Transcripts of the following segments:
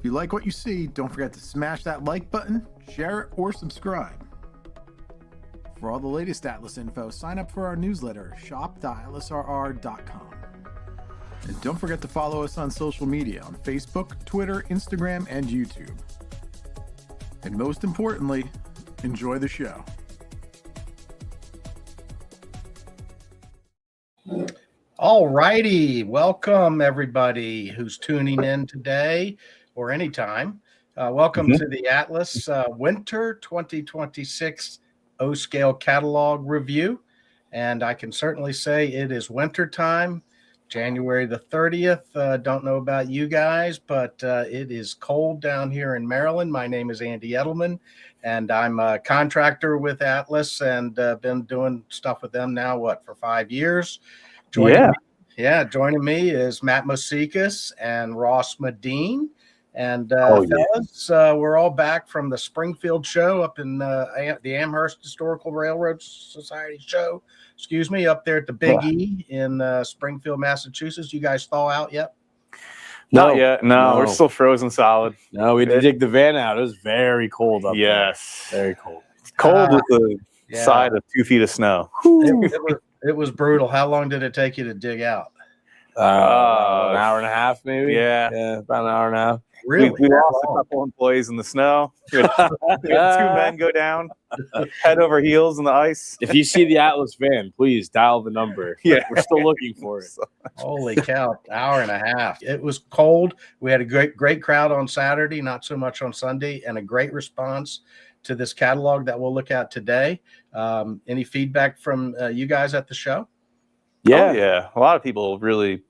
If you like what you see, don't forget to smash that like button, share it, or subscribe. For all the latest Atlas info, sign up for our newsletter, shop.atlasrr.com. And don't forget to follow us on social media on Facebook, Twitter, Instagram, and YouTube. And most importantly, enjoy the show. All righty. Welcome, everybody who's tuning in today or anytime. Welcome to the Atlas Winter 2026 O-Scale Catalog Review. And I can certainly say it is winter time, January the 30th. Don't know about you guys, but it is cold down here in Maryland. My name is Andy Edelman, and I'm a contractor with Atlas and been doing stuff with them now, for 5 years. Joining me is Matt Mosikas and Ross Medine. And fellas, we're all back from the Springfield Show up in the Amherst Historical Railroad Society show. Up there at the Big E in Springfield, Massachusetts. You guys thaw out yet? Not yet. No, we're still frozen solid. No, we did dig the van out. It was very cold up there. Yes. Very cold. It's cold with the side of 2 feet of snow. It was brutal. How long did it take you to dig out? An hour and a half, maybe. Yeah, about an hour and a half. Really? We lost a couple employees in the snow. We had 2 men go down, head over heels in the ice. If you see the Atlas van, please dial the number. Yeah, we're still looking for it. Holy cow, hour and a half. It was cold. We had a great crowd on Saturday, not so much on Sunday, and a great response to this catalog that we'll look at today. Any feedback from you guys at the show? Yeah. A lot of people really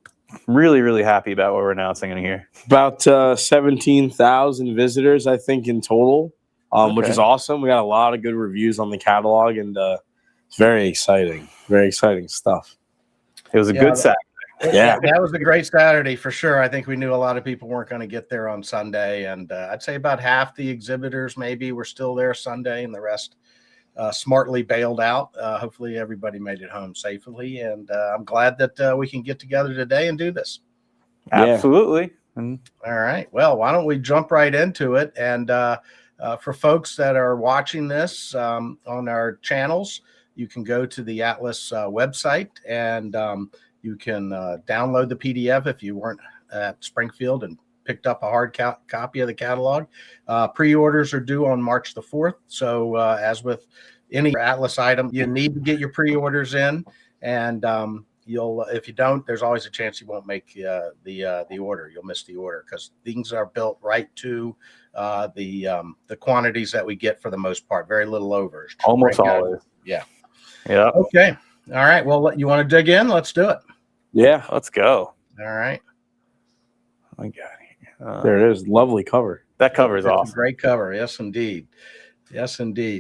happy about what we're announcing in here. About 17,000 visitors, I think, in total, which is awesome. We got a lot of good reviews on the catalog, and it's very exciting. Very exciting stuff. It was a good Saturday. That was a great Saturday for sure. I think we knew a lot of people weren't going to get there on Sunday, and I'd say about half the exhibitors maybe were still there Sunday, and the rest smartly bailed out. Hopefully everybody made it home safely, and I'm glad that we can get together today and do this. Absolutely. All right. Well, why don't we jump right into it? And for folks that are watching this on our channels, you can go to the Atlas website and you can download the PDF if you weren't at Springfield and picked up a hard copy of the catalog. Pre-orders are due on March the 4th. So as with any Atlas item, you need to get your pre-orders in. And if you don't, there's always a chance you won't make the order. You'll miss the order because things are built right to the quantities that we get for the most part. Very little over. Almost always. Yeah. Okay. All right. Well, you want to dig in? Let's do it. Yeah. Let's go. All right. I got it. There it is. Lovely cover. That cover is awesome. Great cover. Yes, indeed.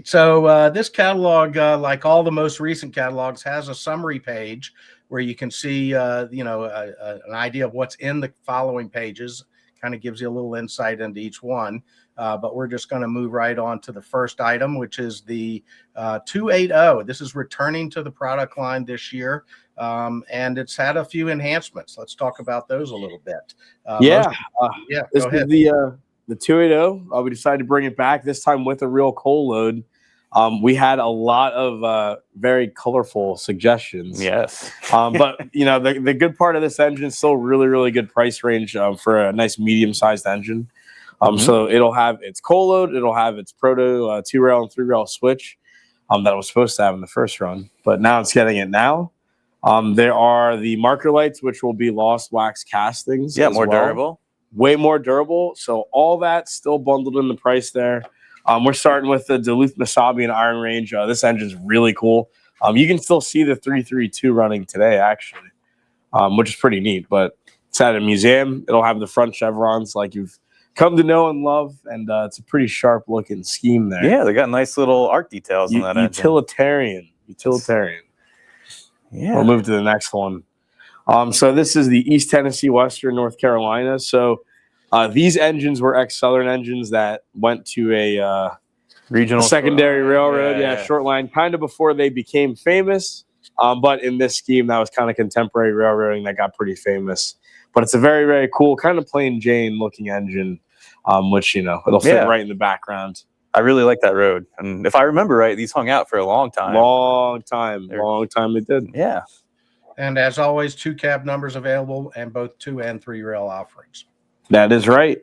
So this catalog, like all the most recent catalogs, has a summary page where you can see, an idea of what's in the following pages. Kind of gives you a little insight into each one. But we're just going to move right on to the first item, which is the 280. This is returning to the product line this year, and it's had a few enhancements. Let's talk about those a little bit. This go ahead. is the 280. We decided to bring it back, this time with a real coal load. We had a lot of very colorful suggestions. Yes. But, the good part of this engine is still really, really good price range for a nice medium-sized engine. So it'll have its coal load, it'll have its proto 2-rail and 3-rail switch that it was supposed to have in the first run, but now it's getting it now. There are the marker lights, which will be lost wax castings. Yeah, more durable. Way more durable. So all that's still bundled in the price there. We're starting with the Duluth Mesabian Iron Range. This engine's really cool. You can still see the 332 running today, actually, which is pretty neat, but it's at a museum. It'll have the front chevrons like you've come to know and love, and it's a pretty sharp looking scheme there. Yeah, they got nice little art details on that utilitarian. Yeah. We'll move to the next one. So this is the East Tennessee Western North Carolina. So these engines were ex-Southern engines that went to a regional secondary railroad, short line, kind of before they became famous. But in this scheme, that was kind of contemporary railroading that got pretty famous. But it's a very, very cool, kind of plain Jane looking engine. which it'll fit right in the background. I really like that road, and if I remember right, these hung out for a long time. Long time they did. Yeah. And as always, 2 cab numbers available and both 2 and 3 rail offerings. That is right.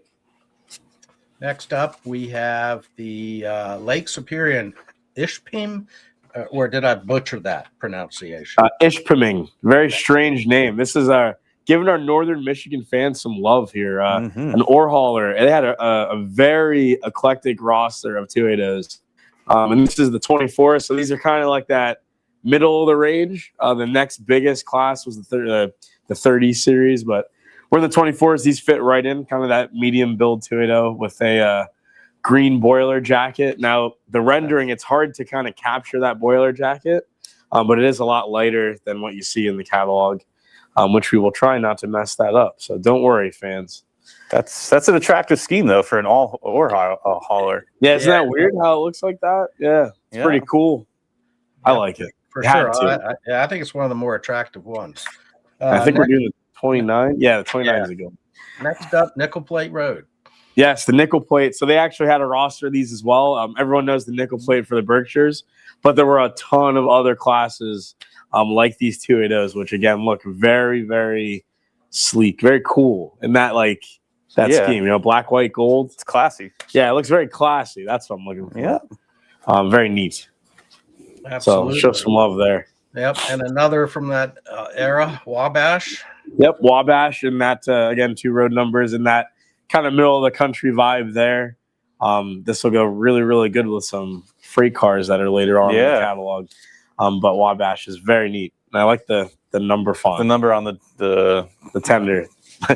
Next up, we have the Lake Superior Ishpeming, or did I butcher that pronunciation? Ishpeming, very strange name. This is giving our Northern Michigan fans some love here. An ore hauler. They had a very eclectic roster of 280s. And this is the 24, so these are kind of like that middle of the range. The next biggest class was the 30 series, but we're in the 24s. These fit right in, kind of that medium build 280 with a green boiler jacket. Now, the rendering, it's hard to kind of capture that boiler jacket, but it is a lot lighter than what you see in the catalog, which we will try not to mess that up. So don't worry, fans. That's an attractive scheme, though, for an ore hauler. Yeah, isn't that weird how it looks like that? Yeah, it's pretty cool. I like it. For sure. I think it's one of the more attractive ones. I think we're doing the 29. Yeah, the 29 is a good one. Next up, Nickel Plate Road. Yes, the nickel plate. So they actually had a roster of these as well. Everyone knows the nickel plate for the Berkshires, but there were a ton of other classes like these 280s, which again look very, very sleek, very cool. And that scheme, black, white, gold. It's classy. Yeah, it looks very classy. That's what I'm looking for. Yeah. Very neat. Absolutely. So show some love there. Yep, and another from that era, Wabash. Yep, Wabash, and that again 2 road numbers and that kind of middle of the country vibe there. This will go really, really good with some freight cars that are later on in the catalog. But Wabash is very neat, and I like the number font. The number on the tender.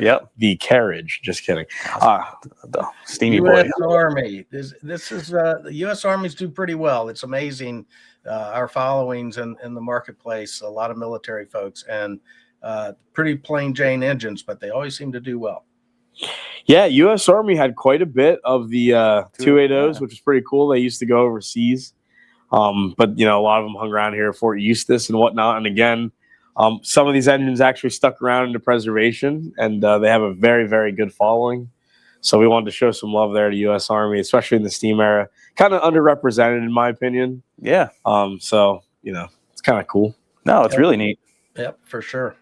Yep. The carriage. Just kidding. The steamy U.S. boy. Army. This is the U.S. Armies do pretty well. It's amazing. Our followings in the marketplace, a lot of military folks, and pretty plain Jane engines, but they always seem to do well. Yeah, U.S. Army had quite a bit of the 280s, which is pretty cool. They used to go overseas, but a lot of them hung around here, Fort Eustis and whatnot. And again, some of these engines actually stuck around into preservation, and they have a very, very good following. So we wanted to show some love there to U.S. Army, especially in the steam era. Kind of underrepresented, in my opinion. Yeah. So it's kind of cool. No, it's really neat. Yep, for sure.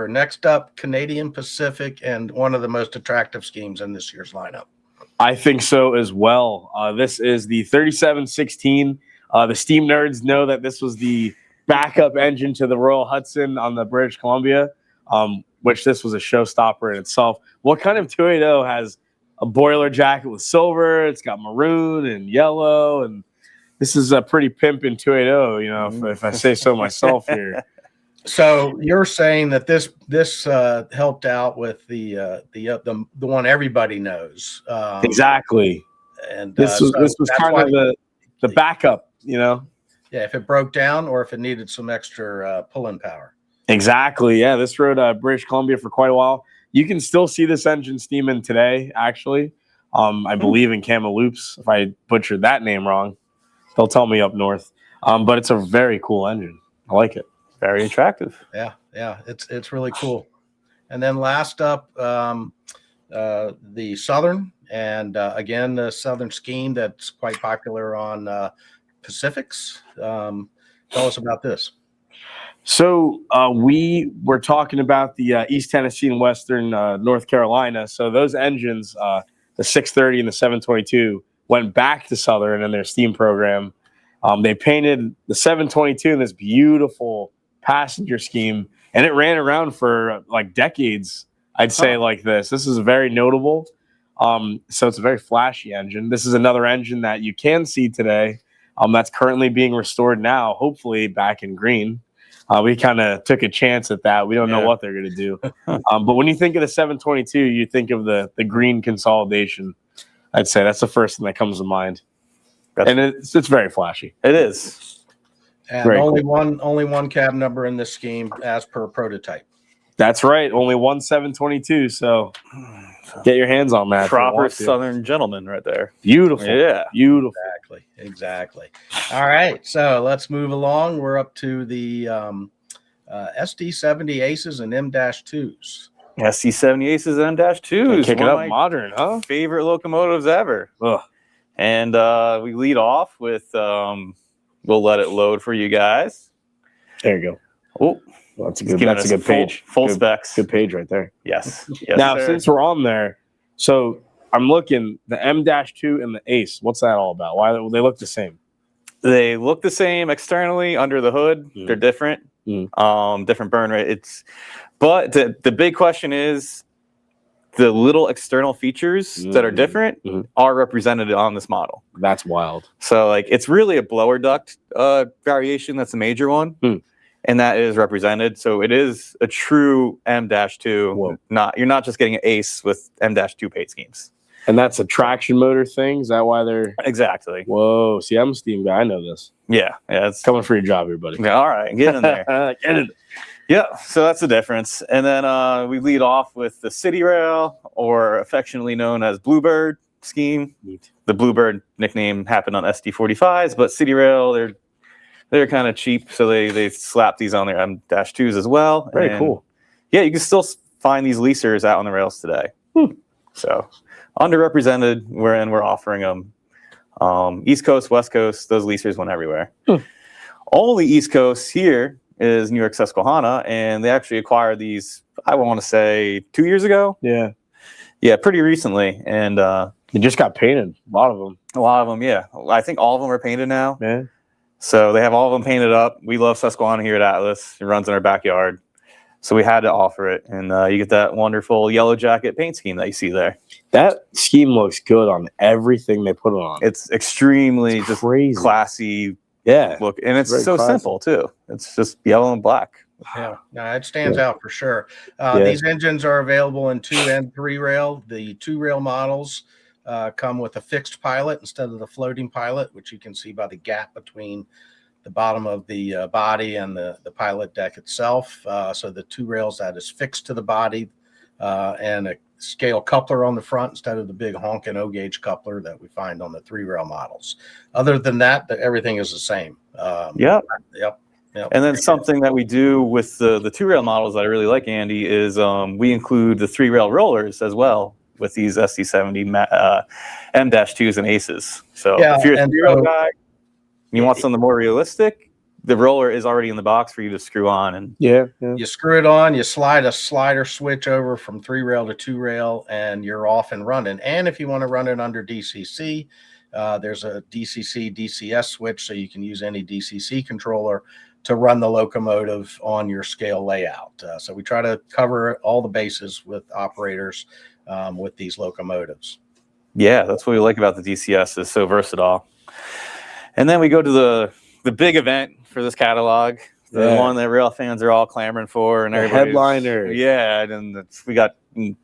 Next up, Canadian Pacific, and one of the most attractive schemes in this year's lineup. I think so as well. This is the 3716. The steam nerds know that this was the backup engine to the Royal Hudson on the British Columbia, which this was a showstopper in itself. What kind of 280 has a boiler jacket with silver? It's got maroon and yellow, and this is a pretty pimpin' 280, if I say so myself here. So you're saying that this helped out with the one everybody knows. Exactly. And this was kind of the backup, Yeah, if it broke down or if it needed some extra pulling power. Exactly. Yeah, this rode British Columbia for quite a while. You can still see this engine steaming today, actually. I believe in Kamloops. If I butchered that name wrong, they'll tell me up north. But it's a very cool engine. I like it. Very attractive. Yeah, it's really cool. And then last up, the Southern, and again the Southern scheme that's quite popular on Pacifics. Tell us about this. So we were talking about the East Tennessee and Western North Carolina. So those engines, the 630 and the 722, went back to Southern in their steam program. They painted the 722 in this beautiful passenger scheme, and it ran around for like decades, I'd say. Like this is very notable. So it's a very flashy engine. This is another engine that you can see today that's currently being restored now, hopefully back in green. We kind of took a chance at that. We don't know what they're going to do. But when you think of the 722, you think of the green consolidation. I'd say that's the first thing that comes to mind. And it's very flashy. It is. And only one cab number in this scheme as per prototype. That's right. Only one 722. So get your hands on that. Proper Southern gentleman right there. Beautiful. Yeah. Beautiful. Exactly. All right. So let's move along. We're up to the SD70ACes and M-2s. SD70ACes and M-2s. Kick it One of up my modern, huh? favorite locomotives ever. Ugh. And we lead off with, we'll let it load for you guys. There you go. Oh, Well, that's a good page. Full good, specs. Good page right there. Yes. Yes, Now, sir. since we're on there, so I'm looking, the M-2 and the ACE, what's that all about? Why they look the same? They look the same externally under the hood. They're different. Different burn rate. But the big question is the little external features that are different are represented on this model. That's wild. So like it's really a blower duct variation. That's a major one. And that is represented. So it is a true M-2. Whoa. You're not just getting an ACE with M-2 paint schemes. And that's a traction motor thing? Is that why they're... Exactly. Whoa. See, I'm a steam guy. I know this. Yeah. It's coming for your job, everybody. Yeah, all right. Get in there. Get in. Yeah. So that's the difference. And then we lead off with the City Rail, or affectionately known as Bluebird scheme. Neat. The Bluebird nickname happened on SD45s, but City Rail, they're kind of cheap, so they slap these on their M-2s as well. Very cool. Yeah, you can still find these leasers out on the rails today. So underrepresented, we're offering them. East Coast, West Coast, those leasers went everywhere. Only East Coast here is New York Susquehanna, and they actually acquired these, I want to say, 2 years ago. Yeah, pretty recently. And they just got painted, a lot of them. Yeah. I think all of them are painted now. Yeah. So they have all of them painted up. We love Susquehanna here at Atlas. It runs in our backyard. So we had to offer it. And you get that wonderful yellow jacket paint scheme that you see there. That scheme looks good on everything they put it on. It's extremely just crazy. Classy look. And it's Very so classy. simple, too. It's just yellow and black. Yeah, no, it stands out for sure. These engines are available in 2 and 3 rail. The 2 rail models come with a fixed pilot instead of the floating pilot, which you can see by the gap between the bottom of the body and the pilot deck itself. So the 2 rails, that is fixed to the body, and a scale coupler on the front instead of the big honking O-gauge coupler that we find on the 3 rail models. Other than that, everything is the same. Yep. Yep. And then something that we do with the 2 rail models that I really like, Andy, is we include the 3 rail rollers as well with these SD70 M-2s and ACEs. So if you're a 3 rail guy, and you want something more realistic, the roller is already in the box for you to screw on. And you screw it on, you slide a slider switch over from 3 rail to 2 rail, and you're off and running. And if you want to run it under DCC, there's a DCC DCS switch, so you can use any DCC controller to run the locomotive on your scale layout. So we try to cover all the bases with operators with these locomotives. Yeah, that's what we like about the DCS. It's so versatile. And then we go to the big event for this catalog, the one that rail fans are all clamoring for, and everybody headliner. Yeah, and we got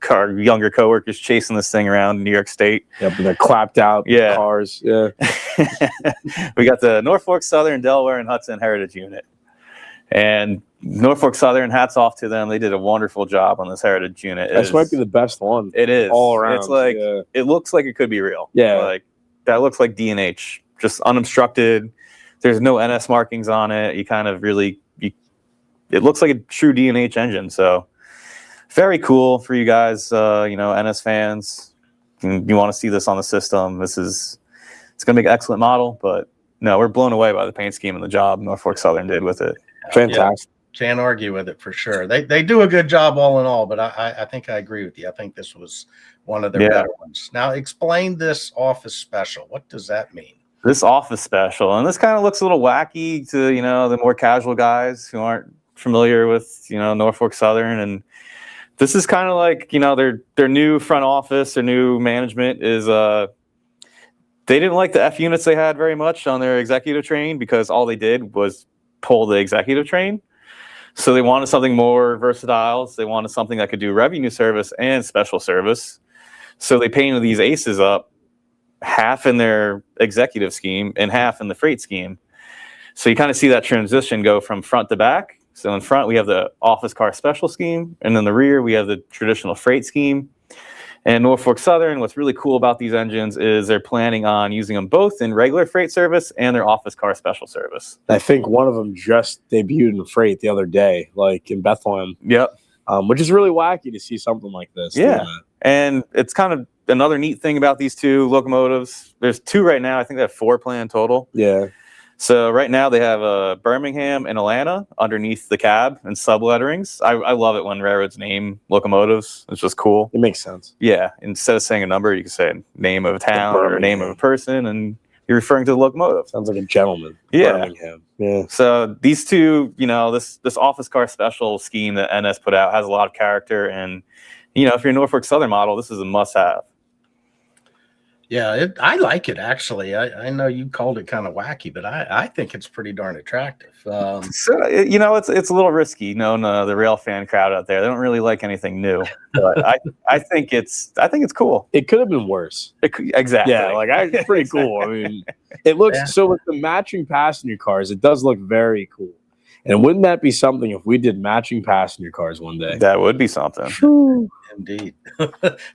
our younger coworkers chasing this thing around New York State. Yep, and they're clapped out cars. Yeah. We got the Norfolk Southern, Delaware, and Hudson Heritage Unit. And Norfolk Southern, hats off to them. They did a wonderful job on this Heritage Unit. This might be the best one. It is. All around. It's like, it looks like it could be real. Yeah. Like, that looks like D&H, just unobstructed. There's no NS markings on it. You kind of really, it looks like a true D&H engine. So very cool for you guys, NS fans. You want to see this on the system. It's going to make an excellent model, but no, we're blown away by the paint scheme and the job Norfolk Southern did with it. Fantastic. Yeah, can't argue with it for sure. They do a good job all in all, but I think I agree with you. I think this was one of their better ones. Now, explain this office special. What does that mean? This office special, and this kind of looks a little wacky to the more casual guys who aren't familiar with Norfolk Southern, and this is kind of like their new front office, their new management is they didn't like the F units they had very much on their executive train because all they did was pull the executive train. So they wanted something more versatile. So they wanted something that could do revenue service and special service. So they painted these ACEs up, half in their executive scheme and half in the freight scheme. So you kind of see that transition go from front to back. So in front, we have the office car special scheme. And in the rear, we have the traditional freight scheme. And Norfolk Southern, what's really cool about these engines is they're planning on using them both in regular freight service and their office car special service. I think one of them just debuted in freight the other day, like in Bethlehem. Yep. which is really wacky to see something like this. Yeah. And it's kind of another neat thing about these two locomotives. There's two right now. I think they have 4 planned total. Yeah. So right now they have Birmingham and Atlanta underneath the cab and subletterings. I love it when railroads name locomotives. It's just cool. It makes sense. Yeah. Instead of saying a number, you can say name of a town or a name of a person, and you're referring to the locomotive. Sounds like a gentleman. Yeah. Birmingham. Yeah. So these two, this office car special scheme that NS put out has a lot of character, and if you're a Norfolk Southern model, this is a must-have. Yeah, I like it, actually. I know you called it kind of wacky, but I think it's pretty darn attractive. So, it's a little risky knowing the rail fan crowd out there. They don't really like anything new, but I think it's cool. It could have been worse. Exactly. Yeah, it's pretty cool. I mean, it looks so with the matching passenger cars, it does look very cool. And wouldn't that be something if we did matching passenger cars one day? That would be something. Indeed.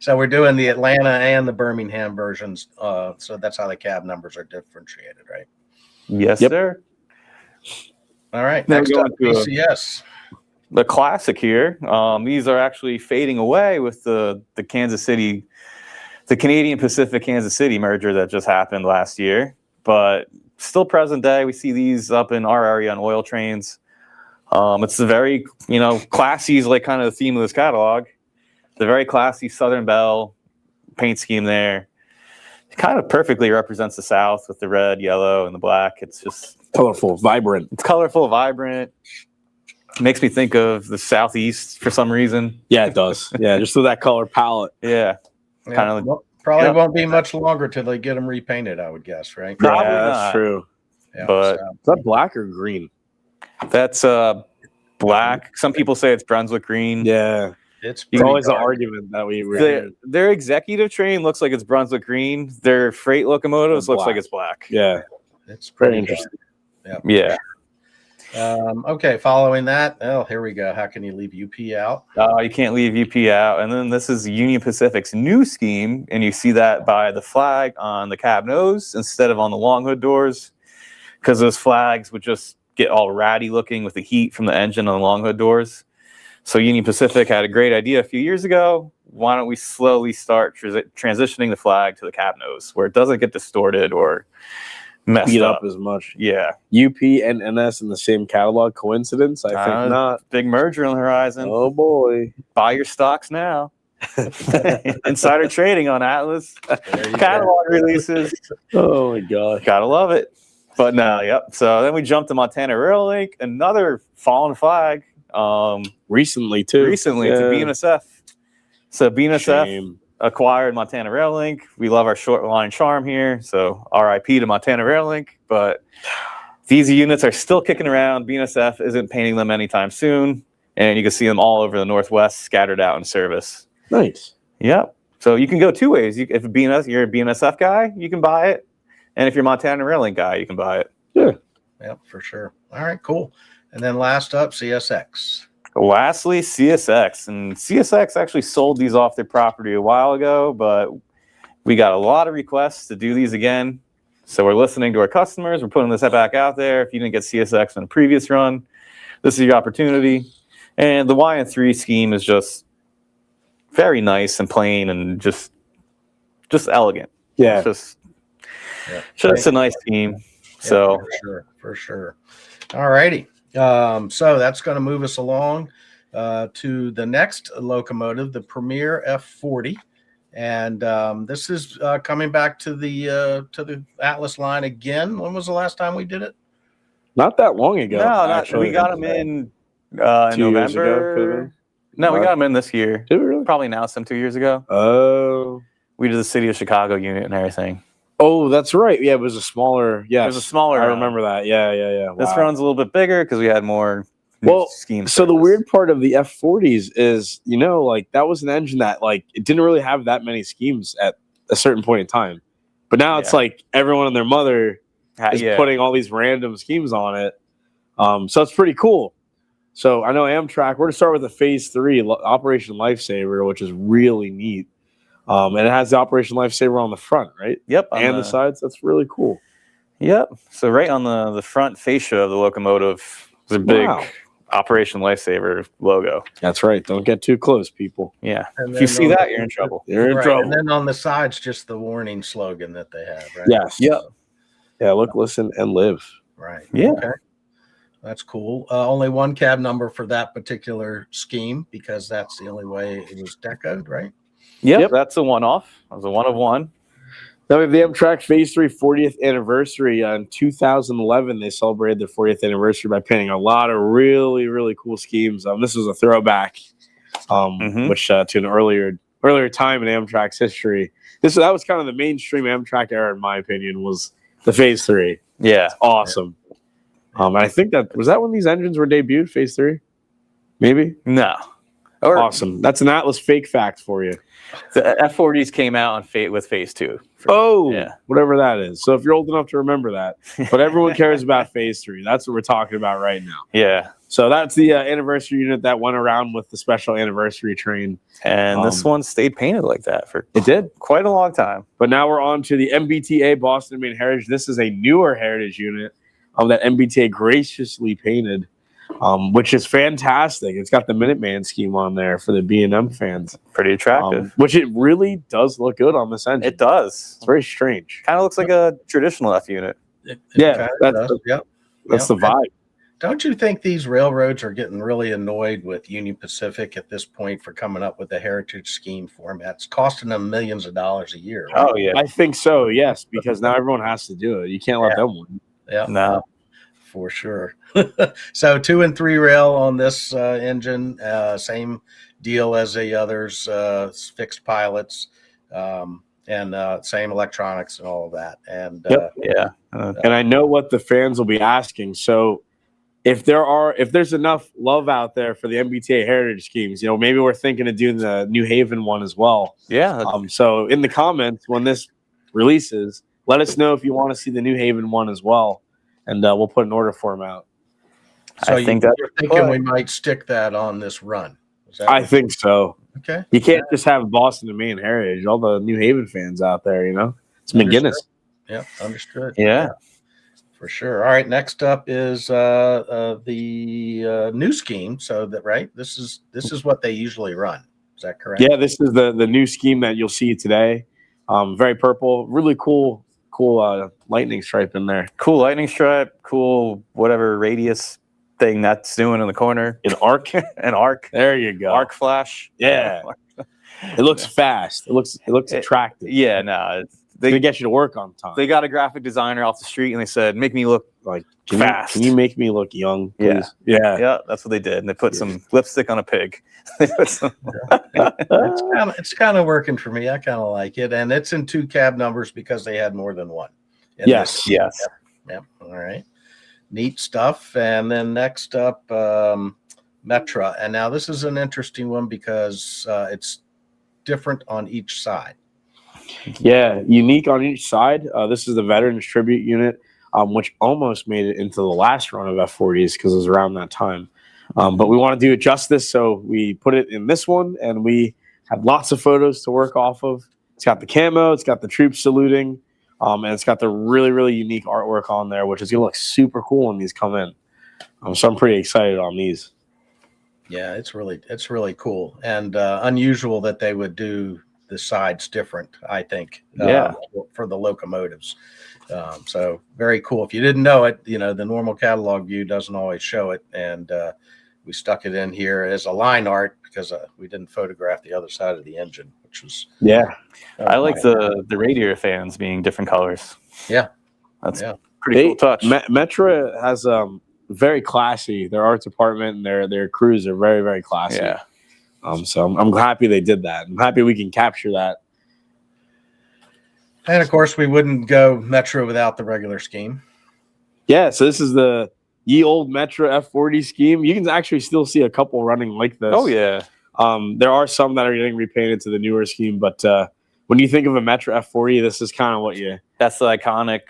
So we're doing the Atlanta and the Birmingham versions. So that's how the cab numbers are differentiated, right? Yes, sir. All right. Now Next we're up, going to PCS. The classic here. These are actually fading away with the Canadian Pacific Kansas City merger that just happened last year. But still present day, we see these up in our area on oil trains. It's a very, classy is like kind of the theme of this catalog. The very classy Southern Belle paint scheme there. It kind of perfectly represents the South with the red, yellow, and the black. It's just colorful, vibrant. It's colorful, vibrant. It makes me think of the Southeast for some reason. Yeah, it does. Yeah, just with that color palette. Yeah. Kind of. Probably won't be much longer till they get them repainted, I would guess, right? Probably that's true. Yeah, but is that black or green? That's black. Some people say it's Brunswick green. Yeah. It's always an argument that we were their executive train looks like it's Brunswick green. Their freight locomotives looks like it's black. Yeah. It's pretty interesting. Yeah. Okay, following that, here we go. How can you leave UP out? You can't leave UP out. And then this is Union Pacific's new scheme, and you see that by the flag on the cab nose instead of on the long hood doors, because those flags would just get all ratty looking with the heat from the engine on the long hood doors. So Union Pacific had a great idea a few years ago. Why don't we slowly start transitioning the flag to the cab nose where it doesn't get distorted or messed beat up as much? Yeah. UP and NS in the same catalog. Coincidence? I think not. Big merger on the horizon. Oh boy. Buy your stocks now. Insider trading on Atlas. Catalog releases. Oh my gosh. Gotta love it. But no, yep. So then we jumped to Montana Rail Link, another fallen flag. Recently to BNSF. So BNSF acquired Montana Rail Link. We love our short line charm here. So RIP to Montana Rail Link. But these units are still kicking around. BNSF isn't painting them anytime soon. And you can see them all over the Northwest scattered out in service. Nice. Yep. So you can go two ways. If you're a BNSF guy, you can buy it. And if you're a Montana Rail Link guy, you can buy it. Yeah. Yep, for sure. All right, cool. And then last up, CSX. Lastly, CSX. And CSX actually sold these off their property a while ago, but we got a lot of requests to do these again. So we're listening to our customers. We're putting this back out there. If you didn't get CSX in a previous run, this is your opportunity. And the YN3 scheme is just very nice and plain and just elegant. Yeah. It's just a nice scheme. So for sure. All righty. So that's going to move us along to the next locomotive, the Premier F40, and this is coming back to the Atlas line again. When was the last time we did it? Not that long ago. No, we got them in November. No, we got them in this year. Did we really? Probably announced them 2 years ago. Oh, we did the City of Chicago unit and everything. Oh, that's right. Yeah, it was a smaller. Yeah, it was a smaller. I remember that. Yeah. Wow. This run's a little bit bigger because we had more schemes. So the weird part of the F40s is, that was an engine that it didn't really have that many schemes at a certain point in time, but now it's like everyone and their mother is putting all these random schemes on it. So it's pretty cool. So I know Amtrak. We're going to start with the Phase 3 Operation Lifesaver, which is really neat. And it has the Operation Lifesaver on the front, right? Yep. And the sides. That's really cool. Yep. So right on the front fascia of the locomotive is a big Operation Lifesaver logo. That's right. Don't get too close, people. Yeah. And If you then see on that, you're in trouble. You're in right, trouble. and then on the sides, just the warning slogan that they have, right? Yes. Yep. Yeah. Look, listen, and live. Right. Yeah. Okay. That's cool. Only one cab number for that particular scheme because that's the only way it was decoed, right? Yep. That's a one-off. That was a one of one. Now we have the Amtrak Phase 3 40th anniversary. In 2011, they celebrated their 40th anniversary by painting a lot of really, really cool schemes. This was a throwback, which to an earlier time in Amtrak's history. That was kind of the mainstream Amtrak era, in my opinion, was the Phase 3. Yeah. It's awesome. And I think that when these engines were debuted, Phase 3? Maybe? No. Awesome. That's an Atlas fake fact for you. The F40s came out on with Phase 2. Whatever that is. So if you're old enough to remember that. But everyone cares about Phase 3. That's what we're talking about right now. Yeah. So that's the anniversary unit that went around with the special anniversary train. And this one stayed painted like that for quite a long time. But now we're on to the MBTA Boston Main Heritage. This is a newer heritage unit that MBTA graciously painted, which is fantastic. It's got the Minuteman scheme on there for the B&M fans. Pretty attractive. Which it really does look good on this engine. It does. It's very strange. Kind of looks like a traditional F unit. That's the vibe. Don't you think these railroads are getting really annoyed with Union Pacific at this point for coming up with the heritage scheme format? It's costing them millions of dollars a year. Right? Oh, yeah. I think so, yes, because now everyone has to do it. You can't let them win. Yeah, no, for sure. So 2 and 3 rail on this engine, same deal as the others, fixed pilots, and same electronics and all of that. And and I know what the fans will be asking. So if there's enough love out there for the MBTA heritage schemes, maybe we're thinking of doing the New Haven one as well. Yeah. So in the comments when this releases, let us know if you want to see the New Haven one as well, and we'll put an order form out. So you're thinking we might stick that on this run? I think so. Okay. You can't just have Boston and Maine Heritage. All the New Haven fans out there, it's McGinnis. Yeah, understood. Yeah, for sure. All right. Next up is the new scheme. So this is what they usually run. Is that correct? Yeah, this is the new scheme that you'll see today. Very purple, really cool lightning stripe in there. Cool lightning stripe, cool whatever radius thing that's doing in the corner. An arc. An arc. There you go. Arc flash. Yeah. It looks fast. It looks attractive. Yeah, no. They get you to work on time. They got a graphic designer off the street and they said, make me look like fast. Can you make me look young, please? Yeah, that's what they did. And they put some lipstick on a pig. It's kind of working for me. I kind of like it. And it's in 2 cab numbers because they had more than one. Yes. Yep. All right. Neat stuff. And then next up, Metra. And now this is an interesting one because it's different on each side. Yeah, unique on each side. This is the Veterans Tribute Unit, which almost made it into the last run of F40s because it was around that time. But we want to do it justice, so we put it in this one, and we had lots of photos to work off of. It's got the camo, it's got the troops saluting, and it's got the really, really unique artwork on there, which is going to look super cool when these come in. So I'm pretty excited on these. Yeah, it's really cool and unusual that they would do the sides different, I think, for the locomotives. So very cool. If you didn't know it, the normal catalog view doesn't always show it. And we stuck it in here as a line art because we didn't photograph the other side of the engine, which was. I like the radiator fans being different colors. Yeah. That's pretty cool touch. Metra has very classy. Their art department and their crews are very, very classy. Yeah. So I'm happy they did that. I'm happy we can capture that. And of course, we wouldn't go Metra without the regular scheme. Yeah, so this is the ye old Metra F40 scheme. You can actually still see a couple running like this. Oh, yeah. There are some that are getting repainted to the newer scheme, but when you think of a Metra F40, this is kind of what you... That's the iconic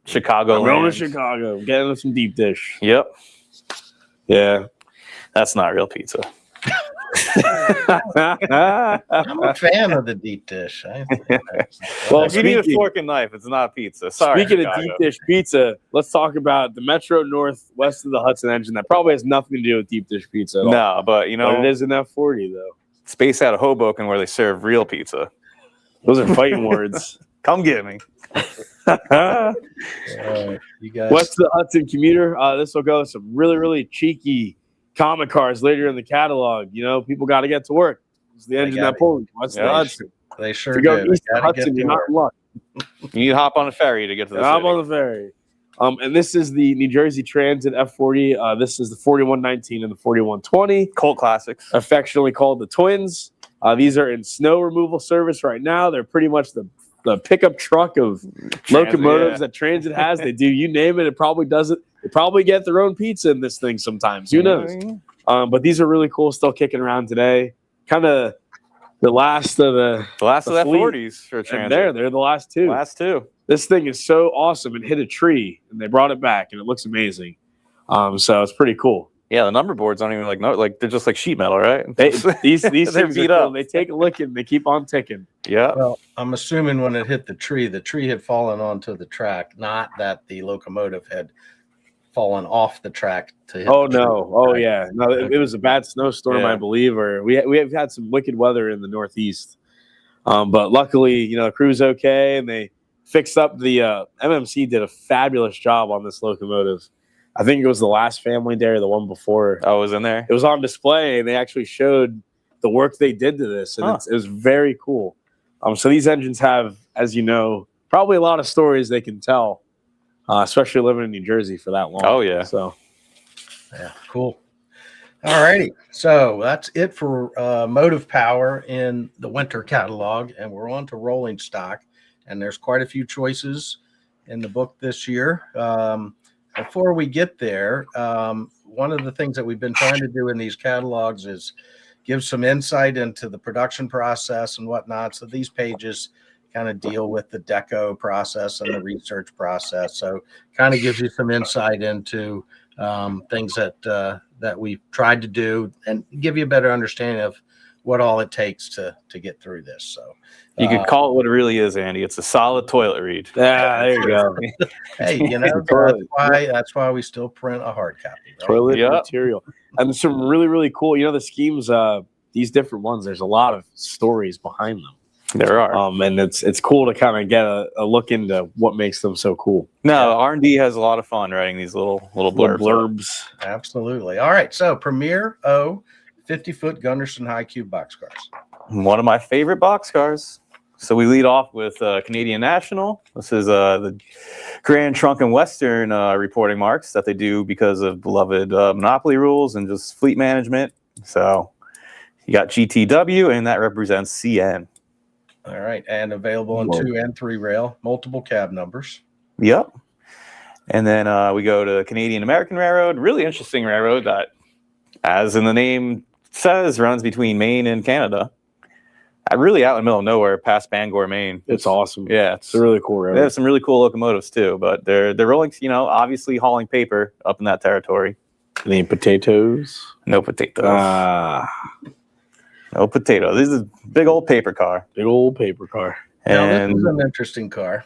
Chicago. I'm going to Chicago. Getting some deep dish. Yep. Yeah. That's not real pizza. I'm a fan of the deep dish. Well, If you need a speaking- fork and knife, it's not pizza. Sorry. Speaking of Chicago. deep dish pizza, let's talk about the Metro North west of the Hudson engine. That probably has nothing to do with deep dish pizza at all. No, but you But know, it is an F40 though. space out of Hoboken where they serve real pizza. Those are fighting words. Come get me. You guys, West of the Hudson commuter. This will go with some really, really cheeky comic cars later in the catalog. You know, people got to get to work. It's the engine gotta- that pulls you. West of the Yeah. Hudson. they sure If you go do. east of Gotta get Hudson, to you're not work. in luck. You need to hop on a ferry to get to the I'm city. on the ferry. And this is the New Jersey Transit F40. This is the 4119 and the 4120, Cult classics. affectionately called the Twins. These are in snow removal service right now. They're pretty much the pickup truck of locomotives that Transit has. They do, you name it, it probably does it. They probably get their own pizza in this thing sometimes. Who knows? But these are really cool, still kicking around today. Kind of the last of the The fleet. F40s for and transit. they're the last two. Last two. This thing is so awesome. It hit a tree and they brought it back and it looks amazing. So it's pretty cool. Yeah, the number boards don't even they're just like sheet metal, right? These They're things are beat cool. up. They take a look and they keep on ticking. Yeah. Well, I'm assuming when it hit the tree had fallen onto the track, not that the locomotive had fallen off the track to hit. Oh the tree. no! Oh yeah! No, it was a bad snowstorm, Yeah. I believe, or we have had some wicked weather in the Northeast. But luckily, you know, the crew's okay, and they fixed up the MMC did a fabulous job on this locomotive. I think it was the last family day or the one before. I was in there. It was on display, and they actually showed the work they did to this, and it was very cool. So these engines have, as you know, probably a lot of stories they can tell, especially living in New Jersey for that long. Oh, yeah. So Yeah, cool. All righty. So that's it for motive power in the winter catalog. And we're on to rolling stock. And there's quite a few choices in the book this year. Before we get there, one of the things that we've been trying to do in these catalogs is give some insight into the production process and whatnot. So these pages kind of deal with the deco process and the research process. So kind of gives you some insight into things that we've tried to do and give you a better understanding of what all it takes to get through this. So You could call it what it really is, Andy. It's a solid toilet read. yeah, there you go. hey, you know, that's why we still print a hard copy. Right? Toilet Yep. material. And some really, really cool, you know, the schemes, these different ones, there's a lot of stories behind them. There are. And it's cool to kind of get a look into what makes them so cool. No, R&D has a lot of fun writing these little blurbs. Absolutely. All right. So Premier O 50-foot Gunderson high cube boxcars. One of my favorite boxcars. So we lead off with Canadian National. This is the Grand Trunk and Western reporting marks that they do because of beloved monopoly rules and just fleet management. So you got GTW, and that represents CN. All right. And available in 2 and 3 rail, multiple cab numbers. Yep. And then we go to Canadian American Railroad, really interesting railroad that, as in the name says, runs between Maine and Canada. Really out in the middle of nowhere, past Bangor, Maine. It's awesome. Yeah, It's a really cool they railroad. have some really cool locomotives too, but they're rolling, you know, obviously hauling paper up in that territory. Any potatoes? No potatoes. Ah, No potato. This is a big old paper car. big old paper car. Now, this And is an interesting car.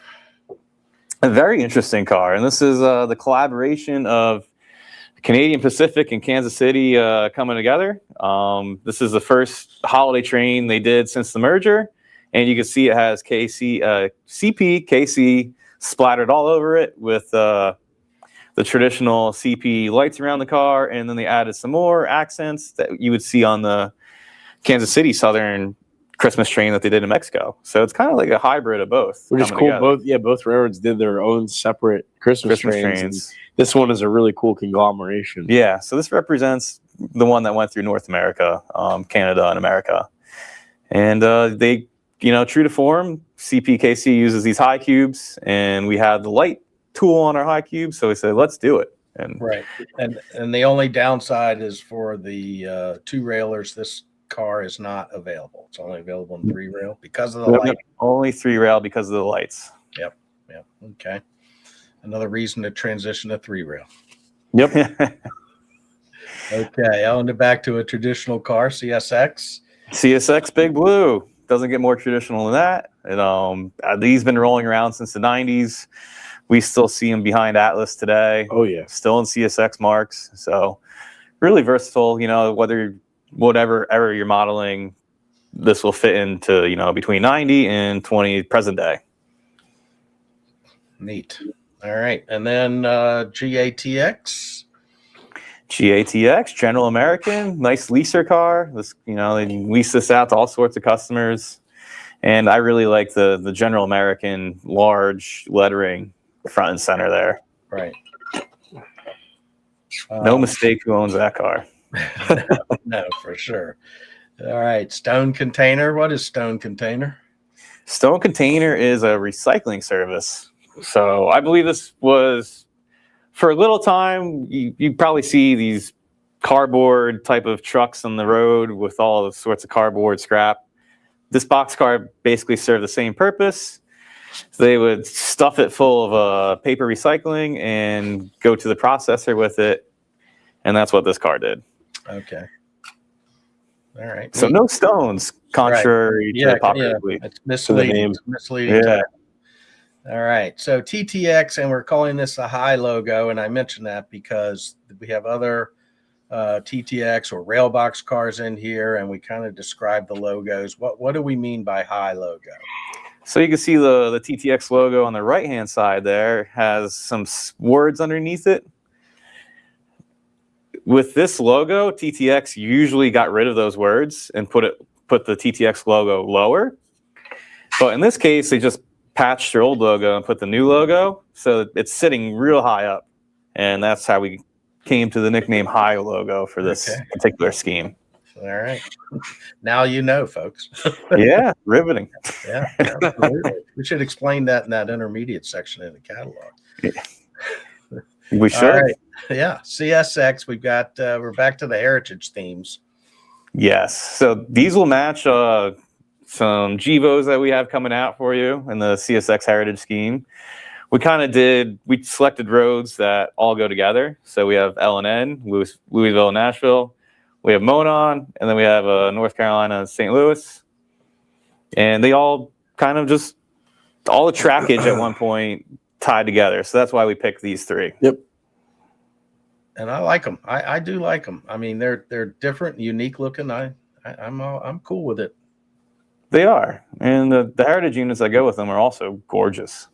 a very interesting car. And this is the collaboration of Canadian Pacific and Kansas City coming together. This is the first holiday train they did since the merger. And you can see it has CP, KC splattered all over it with the traditional CP lights around the car. And then they added some more accents that you would see on the Kansas City Southern Christmas train that they did in Mexico. So it's kind of like a hybrid of both. Which is coming cool. together. Both railroads did their own separate Christmas trains. And this one is a really cool conglomeration. Yeah, so this represents the one that went through North America, Canada, and America. And they, you know, true to form, CPKC uses these high cubes, and we have the light tool on our high cube, so we said, let's do it. And Right. And the only downside is for the 2 railers, this car is not available. It's only available in 3 rail because of the light. only 3 rail because of the lights. Yep. Okay. Another reason to transition to 3 rail. Yep. Okay, on the back to a traditional car, CSX. CSX Big Blue doesn't get more traditional than that. And these been rolling around since the 90s. We still see them behind Atlas today. Oh yeah, still in CSX marks. So really versatile. Whatever era you're modeling, this will fit into between 90 and 20 present day. Neat. All right, and then GATX. GATX, General American, nice leaser car. This, they lease this out to all sorts of customers, and I really like the General American large lettering front and center there. Right. No mistake who owns that car. No, for sure. All right, Stone Container. What is Stone Container? Stone Container is a recycling service. So I believe this was, for a little time, you probably see these cardboard type of trucks on the road with all the sorts of cardboard scrap. This boxcar basically served the same purpose. So they would stuff it full of paper recycling and go to the processor with it. And that's what this car did. Okay. All right. So no stones, contrary to the popular belief. It's misleading. Yeah. All right. So TTX, and we're calling this a high logo. And I mentioned that because we have other TTX or rail box cars in here, and we kind of describe the logos. What do we mean by high logo? So you can see the TTX logo on the right-hand side there has some words underneath it. With this logo, TTX usually got rid of those words and put the TTX logo lower. But in this case, they just patched their old logo and put the new logo, so it's sitting real high up. And that's how we came to the nickname High Logo for this particular scheme. All right. Now you know, folks. Yeah, riveting. Yeah, absolutely. We should explain that in that intermediate section in the catalog. Yeah. We should. All right. Yeah, CSX. We've got. We're back to the heritage themes. Yes. So these will match some GEVOs that we have coming out for you in the CSX heritage scheme. We selected roads that all go together. So we have L&N, Louisville, and Nashville. We have Monon, and then we have North Carolina and St. Louis. And they all kind of just, all the trackage at one point tied together. So that's why we picked these three. Yep. And I like them. I do like them. I mean, they're different, unique looking. I'm cool with it. They are. And the heritage units that go with them are also gorgeous.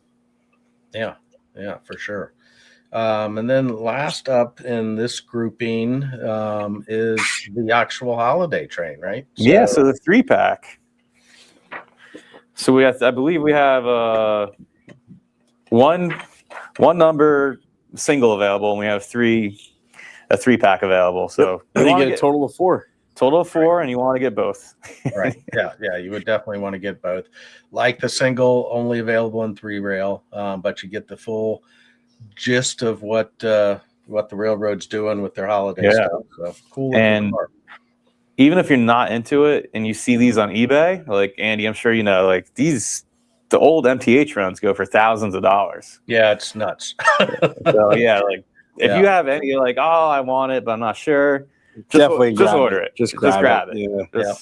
Yeah, for sure. And then last up in this grouping is the actual holiday train, right? So the 3-pack. So I believe we have one number single available, and we have a 3-pack available. So you get a total of 4. Total of 4, and you want to get both. Right. Yeah. You would definitely want to get both. Like the single, only available in 3-rail, but you get the full gist of what the railroad's doing with their holiday stuff. So cool. And even if you're not into it and you see these on eBay, like Andy, I'm sure you know, like the old MTH runs go for thousands of dollars. Yeah, it's nuts. So yeah, like if you have any, you're like, oh, I want it, but I'm not sure. Just order it. Just grab it. Yeah.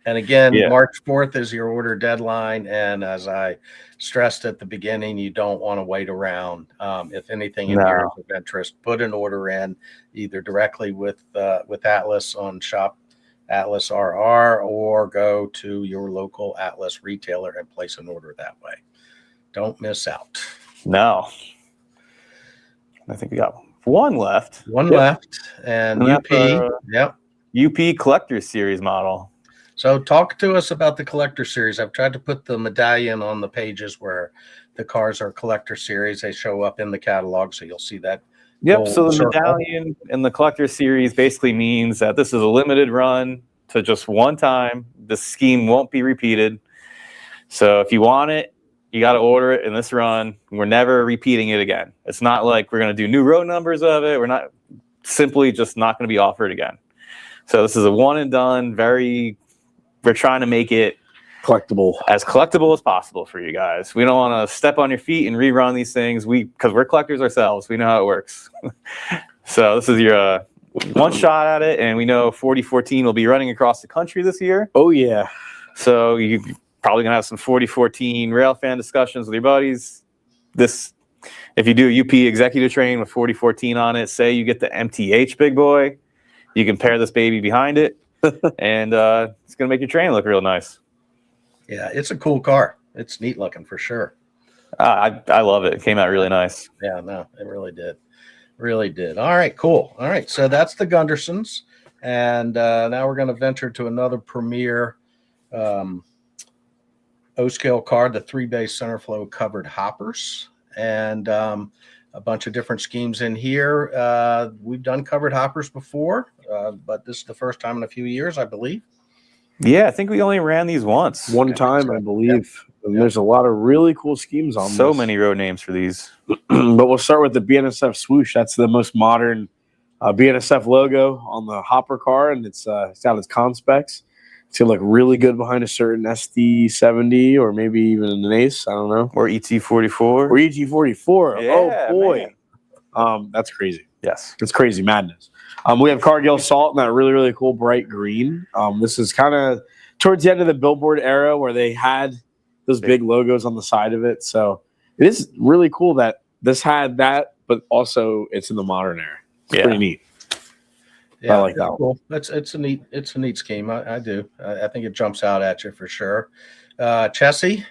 And again, March 4th is your order deadline. And as I stressed at the beginning, you don't want to wait around. If anything in here is of interest, put an order in either directly with Atlas on Shop Atlas RR, or go to your local Atlas retailer and place an order that way. Don't miss out. No. I think we got one left. And UP. UP Collector Series model. So talk to us about the Collector Series. I've tried to put the medallion on the pages where the cars are Collector Series. They show up in the catalog, so you'll see that. Yep. So the medallion in the Collector Series basically means that this is a limited run to just one time. The scheme won't be repeated. So if you want it, you got to order it in this run. We're never repeating it again. It's not like we're going to do new road numbers of it. We're not simply just not going to be offered again. So this is a one and done. We're trying to make it as collectible as possible for you guys. We don't want to step on your feet and rerun these things. Because we're collectors ourselves. We know how it works. So this is your one shot at it, and we know 4014 will be running across the country this year. Oh, yeah. So you're probably going to have some 4014 railfan discussions with your buddies. If you do a UP executive train with 4014 on it, say you get the MTH big boy, you can pair this baby behind it, and it's going to make your train look real nice. Yeah, it's a cool car. It's neat looking for sure. I love it. It came out really nice. Yeah, no, it really did. Really did. All right, cool. All right, so that's the Gundersons. And now we're going to venture to another premier O-scale car, the 3-bay centerflow covered hoppers. And a bunch of different schemes in here. We've done covered hoppers before, but this is the first time in a few years, I believe. Yeah, I think we only ran these once. One time, I believe. And there's a lot of really cool schemes on So this. many road names for these. But we'll start with the BNSF swoosh. That's the most modern BNSF logo on the hopper car, and it's got its con specs. It's going to look really good behind a certain SD70 or maybe even an ACE. I don't know. Or ET44. Or ET44. Yeah, oh, boy. That's crazy. Yes. It's crazy madness. We have Cargill Salt in that really, really cool bright green. This is kind of towards the end of the Billboard era where they had those big logos on the side of it. So it is really cool that this had that, but also it's in the modern era. It's pretty neat. Yeah, I like that one. cool. It's a neat scheme. I do. I think it jumps out at you for sure. Chessie.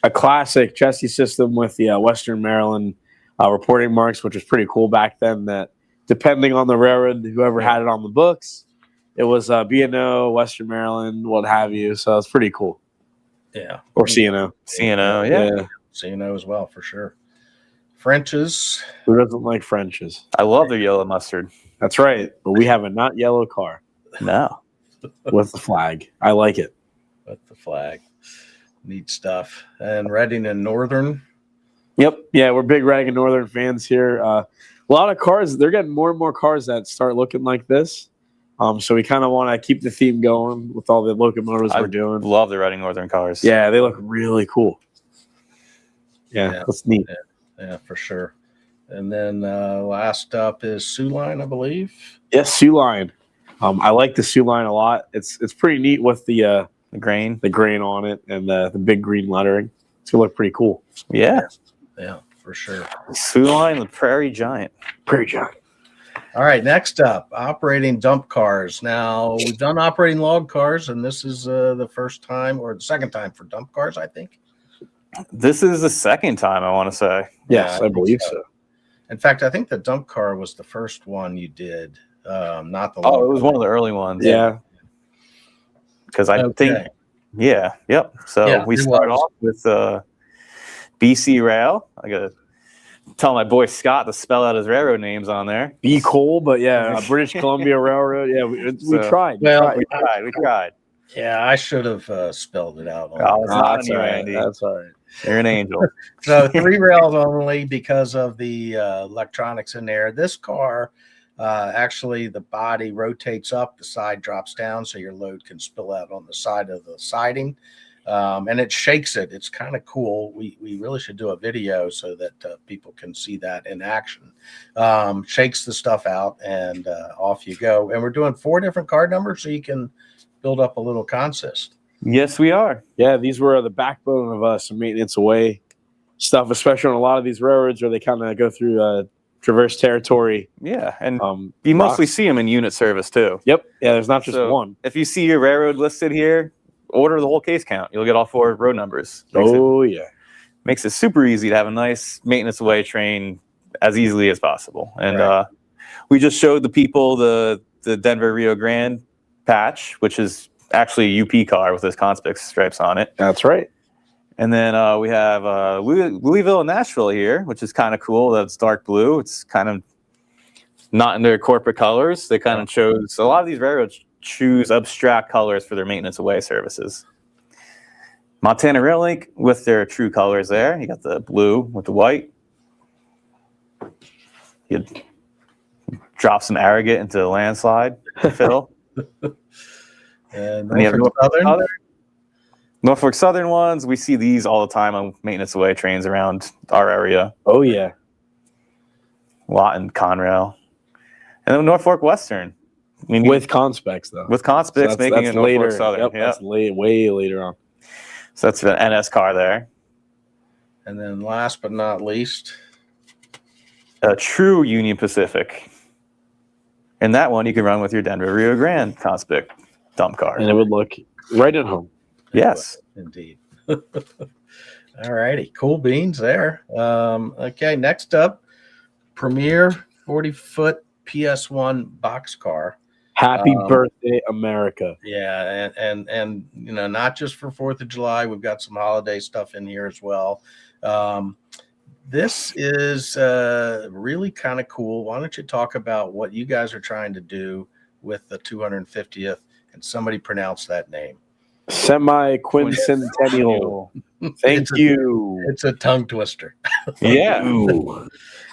A classic Chessie system with the Western Maryland reporting marks, which was pretty cool back then. That depending on the railroad, whoever had it on the books, it was B&O, Western Maryland, what have you. So it's pretty cool. Yeah. Or CNO. CNO, yeah. CNO as well, for sure. French's. Who doesn't like French's? I love the yellow mustard. That's right. But we have a not yellow car No. with the flag. I like it. With the flag. Neat stuff. And Reading and Northern. Yep. Yeah, we're big Reading and Northern fans here. A lot of cars, they're getting more and more cars that start looking like this. So we kind of want to keep the theme going with all the locomotives we're doing. Love the Reading Northern cars. Yeah, they look really cool. Yeah, that's neat. Yeah, for sure. And then last up is Sioux Line, I believe. Yes, Sioux Line. I like the Sioux Line a lot. It's pretty neat with the grain on it and the big green lettering. It's gonna look pretty cool. Yeah. Yeah, for sure. Sioux Line, the Prairie Giant. Prairie Giant. All right, next up, operating dump cars. Now, we've done operating log cars, and this is the first time or the second time for dump cars, I think. This is the second time, I want to say. Yes, I believe so. In fact, I think the dump car was the first one you did, not the log. Oh, it was one of the early ones. Yeah. Because I think, yep. So we start off with BC Rail. I got to tell my boy Scott to spell out his railroad names on there. B. Cole, but yeah, British Columbia Railroad. Yeah, we tried. Well, we tried. Yeah, I should have spelled it out. That's all right. That's all right. You're an angel. So 3 rails only because of the electronics in there. This car, actually, the body rotates up, the side drops down, so your load can spill out on the side of the siding. And it shakes it. It's kind of cool. We really should do a video so that people can see that in action. Shakes the stuff out, and off you go. And we're doing 4 different card numbers, so you can build up a little consist. Yes, we are. Yeah, these were the backbone of some maintenance away stuff, especially on a lot of these railroads where they kind of go through traverse territory. Yeah, and you mostly see them in unit service too. Yep. Yeah, there's not just one. If you see your railroad listed here, order the whole case count. You'll get all 4 road numbers. Makes it super easy to have a nice maintenance away train as easily as possible. And we just showed the people the Denver Rio Grande patch, which is actually a UP car with those conspic stripes on it. That's right. And then we have Louisville and Nashville here, which is kind of cool. That's dark blue. It's kind of not in their corporate colors. They kind of chose, a lot of these railroads choose abstract colors for their maintenance away services. Montana Rail Link with their true colors there. You got the blue with the white. You drop some Arrogate into the landslide, Phil. And Norfolk Southern. Norfolk Southern ones, we see these all the time on maintenance away trains around our area. Oh, yeah. Lawton, Conrail. And then Norfolk Western. I mean, with conspecs though. with conspecs So making it Norfolk Southern. Yep, that's way later on. So that's an NS car there. And then last but not least, A true Union Pacific. And that one you can run with your Denver Rio Grande conspec dump car. And it would look right at home. Yes. indeed. All righty, cool beans there. Okay, next up, Premier 40-foot PS1 boxcar. Happy birthday, America. Yeah, and you know, not just for 4th of July, we've got some holiday stuff in here as well. This is really kind of cool. Why don't you talk about what you guys are trying to do with the 250th? And somebody pronounce that name. Semi-quincentennial. Thank you. It's a tongue twister. Yeah. Ooh.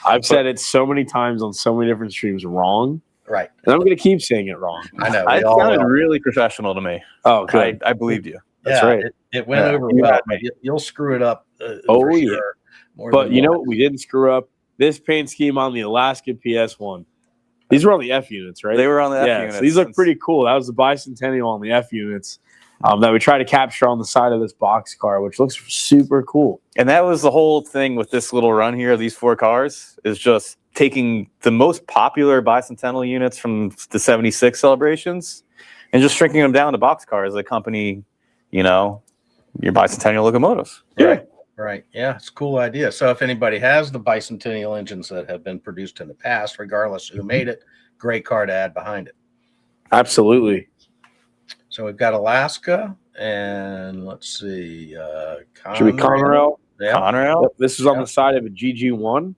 I've said it so many times on so many different streams wrong. Right. And I'm going to keep saying it wrong. I know. It sounded really professional to me. Oh, good. I believed you. That's right. It went over you well. had me. You'll screw it up. Oh, for yeah. sure, But you know what? We didn't screw up. This paint scheme on the Alaska PS1. These were on the F units, right? They were on the F yeah, units. so these look pretty cool. That was the bicentennial on the F units that we try to capture on the side of this box car, which looks super cool. And that was the whole thing with this little run here of these 4 cars, is just taking the most popular bicentennial units from the 76 celebrations and just shrinking them down to box cars that accompany, you know, your bicentennial locomotives. Yeah. Right. Yeah, it's a cool idea. So if anybody has the bicentennial engines that have been produced in the past, regardless of who made it, great car to add behind it. Absolutely. So we've got Alaska, and let's see. Should be Conrail. Yeah. Conrail? Yep, this is on the side of a GG1.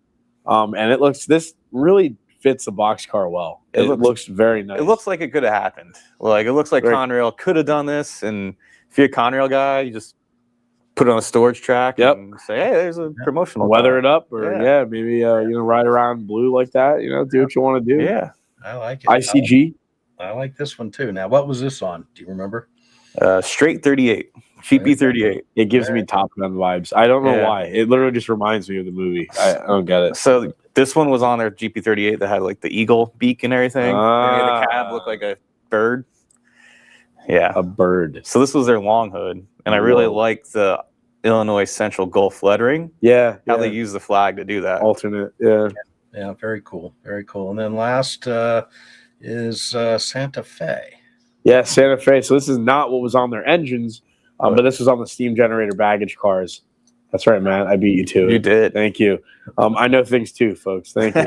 And this really fits the box car well. It looks very nice. It looks like it could have happened. Like, it looks like Conrail could have done this. And if you're a Conrail guy, you just put it on a storage track and say, hey, there's a promotional weather car. it up, or maybe ride around blue like that. Do what you want to do. Yeah. I like it. ICG. I like this one too. Now, what was this on? Do you remember? Straight 38. Cheapy 38. It gives me Top Gun vibes. I don't know why. It literally just reminds me of the movie. I don't get it. So this one was on their GP38 that had like the eagle beak and everything. The cab looked like a bird. Yeah. A bird. So this was their long hood. And I really like the Illinois Central Gulf lettering. Yeah. How they use the flag to do that. Alternate. Yeah. Yeah. Very cool. Very cool. And then last is Santa Fe. Yeah, Santa Fe. So this is not what was on their engines, but this was on the steam generator baggage cars. That's right, man. I beat you to it. You did. Thank you. I know things too, folks. Thank you.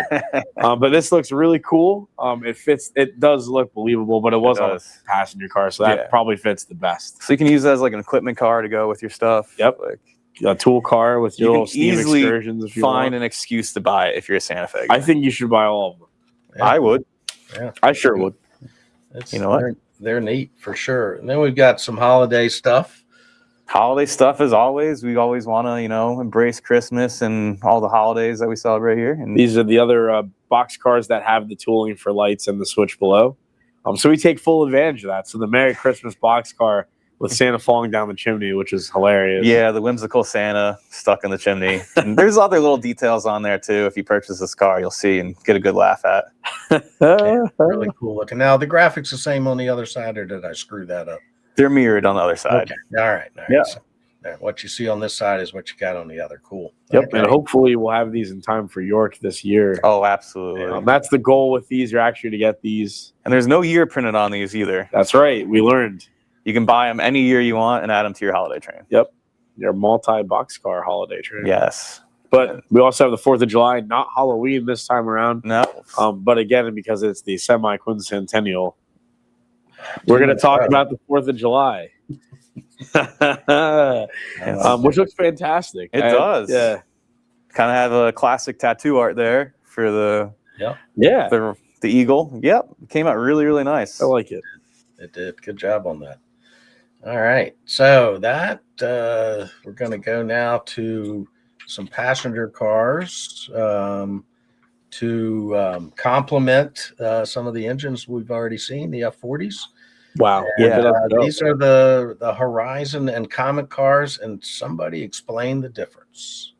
But this looks really cool. It fits. It does look believable, but it was on a passenger car, so that probably fits the best. So you can use that as like an equipment car to go with your stuff. Yep. Like a tool car with your you little can steam easily excursions. If you find want. an excuse to buy it if you're a Santa Fe guy. I think you should buy all of them. Yeah. I would. Yeah. I sure would. You know what? They're neat for sure. And then we've got some holiday stuff. Holiday stuff, as always. We always want to, embrace Christmas and all the holidays that we celebrate here. And these are the other box cars that have the tooling for lights and the switch below. So we take full advantage of that. So the Merry Christmas box car with Santa falling down the chimney, which is hilarious. Yeah, the whimsical Santa stuck in the chimney. And there's other little details on there too. If you purchase this car, you'll see and get a good laugh at. Really cool looking. Now the graphics the same on the other side, or did I screw that up? They're mirrored on the other side. Okay. All right. Yeah. So, what you see on this side is what you got on the other. Cool. Yep. Okay. And hopefully we'll have these in time for York this year. Oh, absolutely. That's the goal with these. You're actually to get these. And there's no year printed on these either. That's right. We learned. You can buy them any year you want and add them to your holiday train. Yep. Your multi-box car holiday train. Yes. But we also have the 4th of July, not Halloween this time around. No. But again, because it's the semi-quincentennial, we're going to talk about the 4th of July. Which looks fantastic. It does. Yeah. Kind of have a classic tattoo art there for the eagle. Yep. It came out really, really nice. I like it. It did. Good job on that. All right. So that we're going to go now to some passenger cars to complement some of the engines we've already seen, the F40s. Wow. And, these are the Horizon and Comet cars, and somebody explain the difference.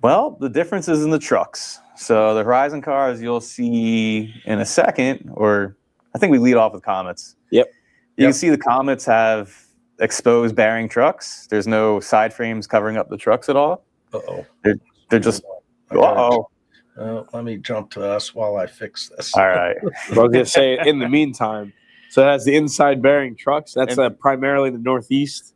Well, the difference is in the trucks. So the Horizon cars you'll see in a second, or I think we lead off with Comets. Yep. You can see the Comets have exposed bearing trucks. There's no side frames covering up the trucks at all. Uh-oh. They're just, uh-oh. Let me jump to us while I fix this. All right. I was going to say, in the meantime, so it has the inside bearing trucks. That's primarily the Northeast.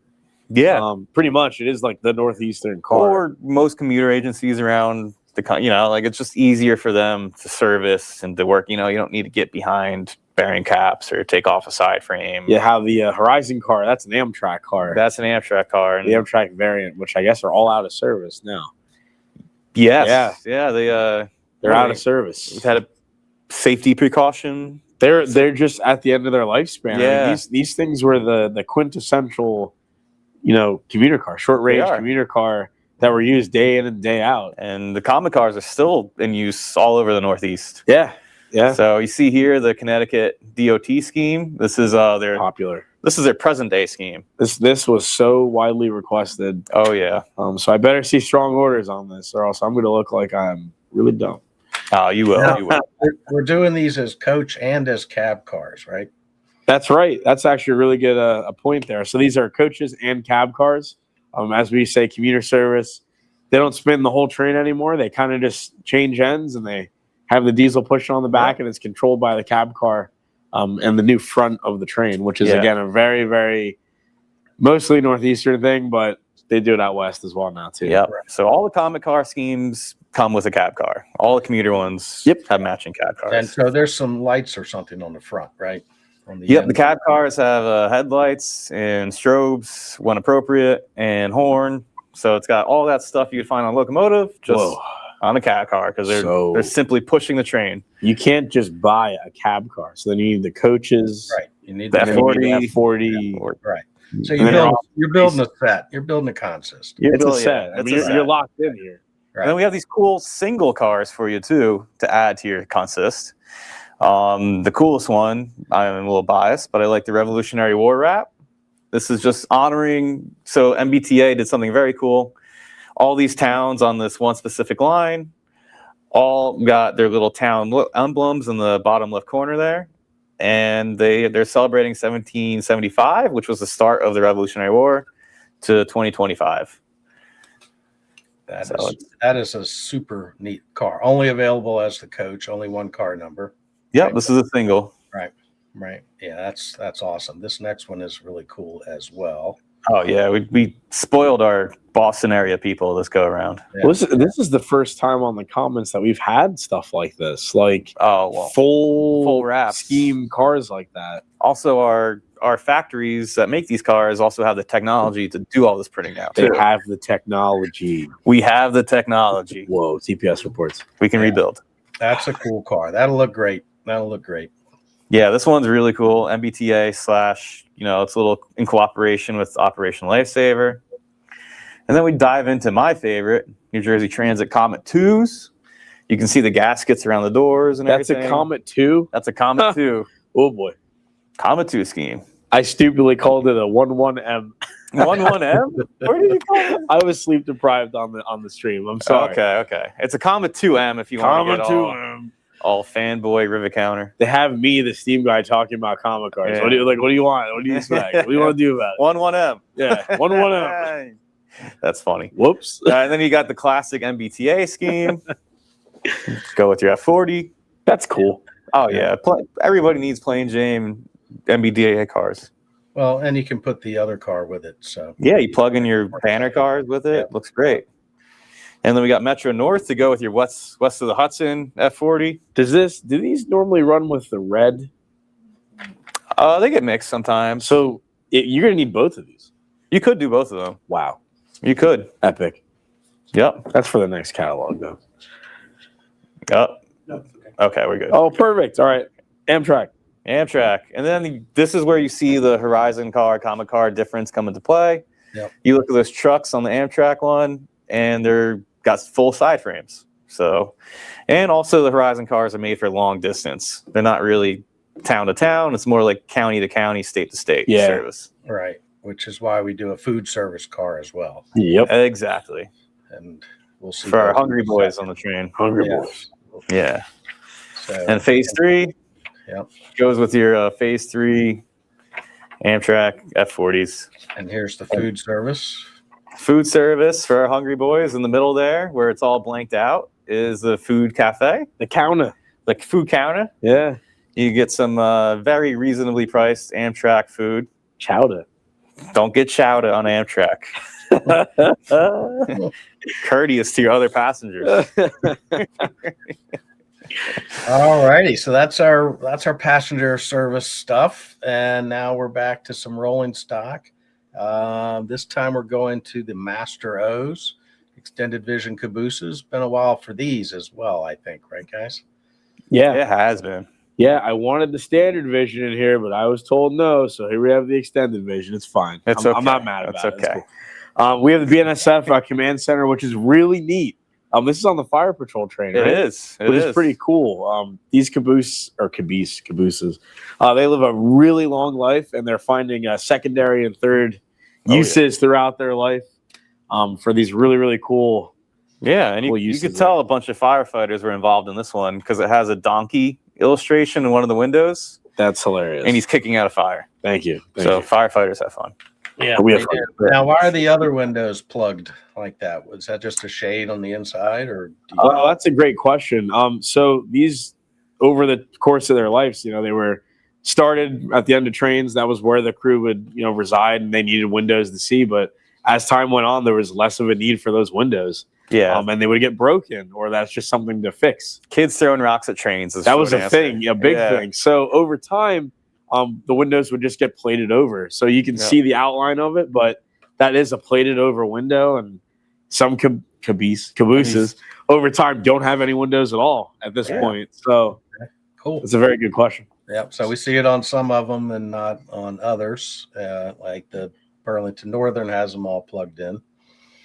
Yeah. Pretty much. It is like the Northeastern car. Or most commuter agencies around like it's just easier for them to service and to work. You don't need to get behind bearing caps or take off a side frame. You have the Horizon car. That's an Amtrak car. That's an Amtrak car. And the Amtrak variant, which I guess are all out of service now. Yes. Yeah. They're out of service. We've had a safety precaution. They're just at the end of their lifespan. Yeah. I mean, these things were the quintessential, commuter car, short range commuter car that were used day in and day out. And the Comet cars are still in use all over the Northeast. Yeah. Yeah. So you see here the Connecticut DOT scheme. This is their popular. This is their present day scheme. This was so widely requested. Oh yeah. So I better see strong orders on this, or else I'm going to look like I'm really dumb. Oh, you will. Now, you will. We're doing these as coach and as cab cars, right? That's right. That's actually a really good a point there. So these are coaches and cab cars. As we say, commuter service. They don't spin the whole train anymore. They kind of just change ends, and they have the diesel pushing on the back, and it's controlled by the cab car and the new front of the train, which is, again, a very, very mostly Northeastern thing, but they do it out west as well now, too. Yep. So all the Comet car schemes come with a cab car. All the commuter ones have matching cab cars. And so there's some lights or something on the front, right? The cab cars have headlights and strobes when appropriate and horn. So it's got all that stuff you'd find on locomotive, just on a cab car, because they're simply pushing the train. You can't just buy a cab car. So then you need the coaches. Right. You need the F40. F40. Right. So you're building a set. You're building a consist. It's a set. I mean, you're locked in here. Right. And then we have these cool single cars for you, too, to add to your consist. The coolest one, I'm a little biased, but I like the Revolutionary War wrap. This is just honoring. So MBTA did something very cool. All these towns on this one specific line all got their little town emblems in the bottom left corner there. And they're celebrating 1775, which was the start of the Revolutionary War, to 2025. That is a super neat car. Only available as the coach, only one car number. Yeah, this is a single. Right. Yeah, that's awesome. This next one is really cool as well. Oh yeah, we spoiled our Boston area people this go around. Yeah. Well, this is the first time on the comments that we've had stuff like this, like full wrap scheme cars like that. Also, our factories that make these cars also have the technology to do all this printing now. They have the technology. We have the technology. Whoa, TPS reports. We can rebuild. That's a cool car. That'll look great. Yeah, this one's really cool. MBTA / it's a little in cooperation with Operation Lifesaver. And then we dive into my favorite, New Jersey Transit Comet 2s. You can see the gaskets around the doors and everything. That's a Comet 2? That's a Comet 2. Oh, boy. Comet 2 scheme. I stupidly called it a 11M. 11M? Where did you call it? I was sleep deprived on the stream. I'm sorry. Okay. It's a Comet 2M if you want to get all fanboy rivet counter. They have me, the Steam guy, talking about comic cars. Yeah. What do you want? What do you expect? What do you want to do about it? 11M. Yeah, 11M. That's funny. Whoops. And then you got the classic MBTA scheme. Go with your F40. That's cool. Oh yeah, everybody needs plain Jane MBTA cars. Well, and you can put the other car with it. So yeah, you plug in your banner cars with it. Looks great. And then we got Metro North to go with your west of the Hudson F40. Do these normally run with the red? They get mixed sometimes. So you're going to need both of these. You could do both of them. Wow. You could. Epic. Yep. That's for the next catalog, though. Yep. Okay, we're good. Oh, perfect. All right. Amtrak. And then this is where you see the Horizon car, Comet car difference come into play. Yep. You look at those trucks on the Amtrak one, and they're got full side frames. So, and also the Horizon cars are made for long distance. They're not really town to town. It's more like county to county, state to state service. Right. Which is why we do a food service car as well. Yep. Exactly. And we'll see for our those hungry in a boys second. on the train. Hungry Yeah. boys. Yeah. So, And phase 3 goes with your phase 3 Amtrak F40s. and here's the food service. Food service for our hungry boys in the middle there, where it's all blanked out, is the food cafe, The counter. the food counter. Yeah. You get some very reasonably priced Amtrak food. Chowder. Don't get chowder on Amtrak. Courteous to your other passengers. All righty, so that's our passenger service stuff, and now we're back to some rolling stock. This time we're going to the Master O's, extended vision cabooses. Been a while for these as well, I think, right, guys? Yeah. It has been. Yeah, I wanted the standard vision in here, but I was told no. So here we have the extended vision. It's fine. It's I'm okay. not mad about It's it. It's okay. cool. We have the BNSF command center, which is really neat. This is on the fire patrol train, right? It is. Which is pretty cool. These cabooses, they live a really long life, and they're finding secondary and third uses throughout their life for these really, really cool. Yeah, and cool you uses could tell a bunch of firefighters were involved in this one because it has a donkey illustration in one of the windows, That's hilarious. and he's kicking out a fire. Thank you. So firefighters have fun. Yeah. We have Now, why are the other windows plugged like that? Was that just a shade on the inside, or? Do you Oh, that's a great question. So these, over the course of their lives, they were started at the end of trains. That was where the crew would, reside, and they needed windows to see. But as time went on, there was less of a need for those windows. Yeah, And they would get broken, or that's just something to fix. kids throwing rocks at trains. That was a thing, a big thing. So over time, the windows would just get plated over, so you can see the outline of it. But that is a plated over window, and some cabooses over time don't have any windows at all at this point. So cool. it's a very good question. Yep. So we see it on some of them and not on others. Like the Burlington Northern has them all plugged in.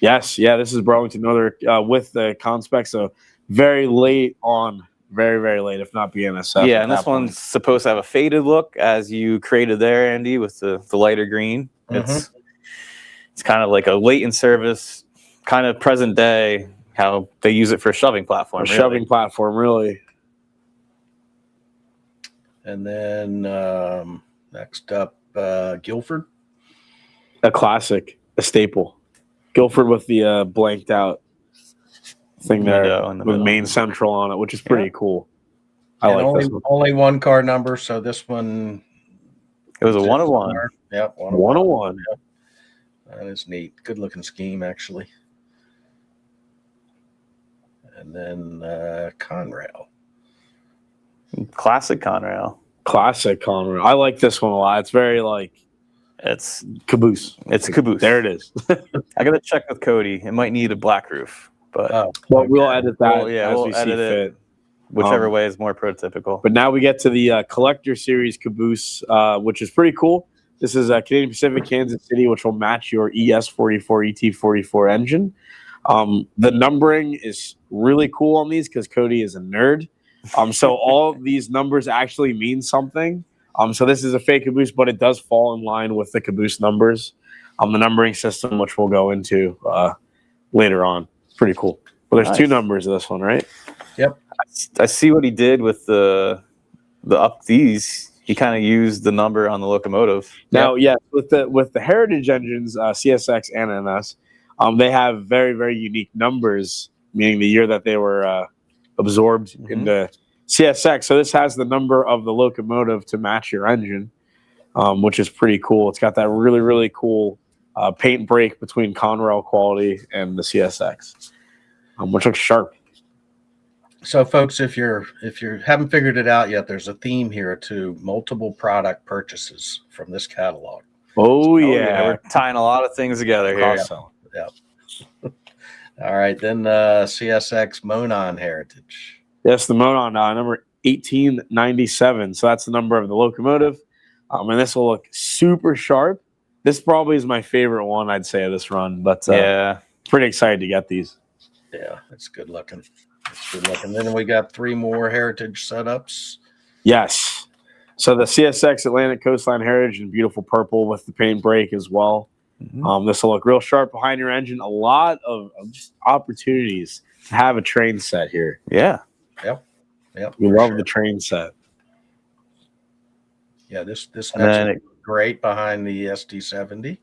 Yes, yeah, this is Burlington Northern with the Conspec, so very late on, very, very late, if not BNSF. Yeah, and this one's supposed to have a faded look, as you created there, Andy, with the lighter green. It's kind of like a late in service, kind of present day, how they use it for a shoving platform. Shoving platform, really. And then next up, Guilford. A classic, a staple. Guilford with the blanked out thing there with main central on it, which is pretty cool. I like this one. Only one car number, so this one. It was a 101. Yep, 101. Yep. That is neat. Good looking scheme, actually. And then Conrail. Classic Conrail. Classic Conrail. I like this one a lot. It's very it's caboose. It's a caboose. There it is. I got to check with Cody. It might need a black roof, but we'll edit that as we see fit. Whichever way is more prototypical. But now we get to the Collector Series caboose, which is pretty cool. This is Canadian Pacific Kansas City, which will match your ES44 ET44 engine. The numbering is really cool on these because Cody is a nerd. So all of these numbers actually mean something. So this is a fake caboose, but it does fall in line with the caboose numbers. The numbering system, which we'll go into later on. Pretty cool. But there's two numbers of this one, right? Yep. I see what he did with the up these. He kind of used the number on the locomotive. Now, with the Heritage engines, CSX and NS, they have very, very unique numbers, meaning the year that they were absorbed into CSX. So this has the number of the locomotive to match your engine, which is pretty cool. It's got that really, really cool paint break between Conrail quality and the CSX, which looks sharp. So, folks, if you haven't figured it out yet, there's a theme here to multiple product purchases from this catalog. Oh yeah, we're tying a lot of things together here. Awesome. Yep. All right, then CSX Monon Heritage. Yes, the Monon number 1897. So that's the number of the locomotive, and this will look super sharp. This probably is my favorite one, I'd say, of this run. But pretty excited to get these. Yeah, it's good looking. It's good looking. Then we got three more Heritage setups. Yes. So the CSX Atlantic Coastline Heritage in beautiful purple with the paint break as well. This will look real sharp behind your engine. A lot of just opportunities to have a train set here. Yeah. Yep. We love the train set. Yeah, this And then next great behind the SD70.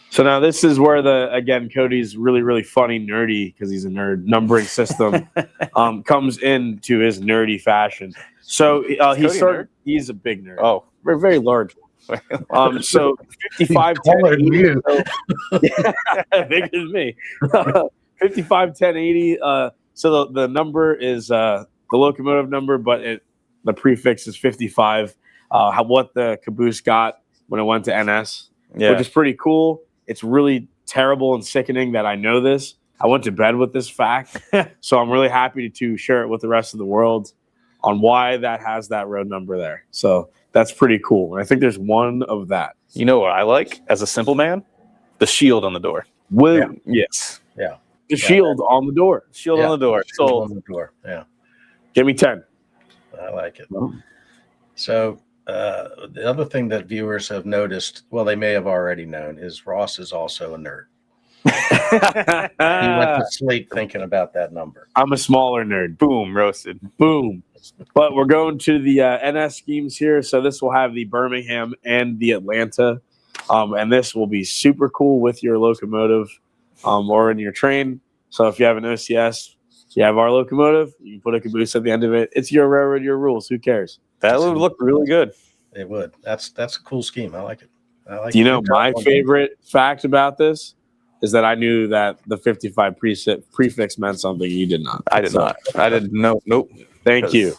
So now this is where Cody's really, really funny, nerdy, because he's a nerd, numbering system comes into his nerdy fashion. So he's a big nerd. Oh, we're very large. So 55, 10, 80, you. big as me. 55, 10, 80. So the number is the locomotive number, but the prefix is 55. What the caboose got when it went to NS, which is pretty cool. It's really terrible and sickening that I know this. I went to bed with this fact, so I'm really happy to share it with the rest of the world on why that has that road number there. So that's pretty cool. And I think there's one of that. You know what I like as a simple man? The shield on the door. Yes. Yeah. The shield on the door. Shield on the door. Shield on the door. Yeah. Give me 10. I like it. So the other thing that viewers have noticed, well, they may have already known, is Ross is also a nerd. He went to sleep thinking about that number. I'm a smaller nerd. Boom, roasted. Boom. But we're going to the NS schemes here. So this will have the Birmingham and the Atlanta. And this will be super cool with your locomotive or in your train. So if you have an OCS, you have our locomotive, you can put a caboose at the end of it. It's your railroad, your rules. Who cares? That would look really good. It would. That's a cool scheme. I like it. Do you know my favorite fact about this is that I knew that the 55 prefix meant something you did not. I did not. I didn't know. Nope. Thank you.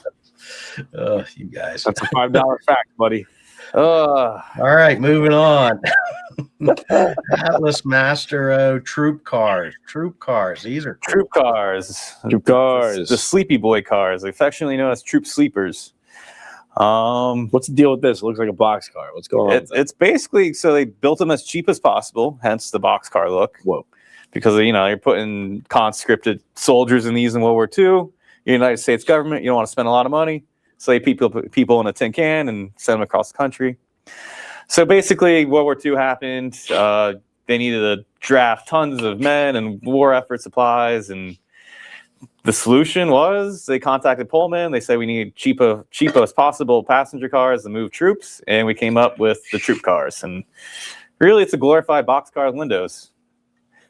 You guys. That's a $5 fact, buddy. All right, moving on. Atlas Master O troop cars. These are cool. Troop cars. Troop cars. The sleepy boy cars, affectionately known as troop sleepers. What's the deal with this? It looks like a box car. What's going on? It's basically, so they built them as cheap as possible, hence the box car look. Whoa. Because, you're putting conscripted soldiers in these in World War II. You're the United States government. You don't want to spend a lot of money. So they put people in a tin can and send them across the country. So basically, World War II happened. They needed to draft tons of men and war effort supplies. And the solution was they contacted Pullman. They said we need cheapest possible passenger cars to move troops. And we came up with the troop cars. And really, it's a glorified boxcar with windows.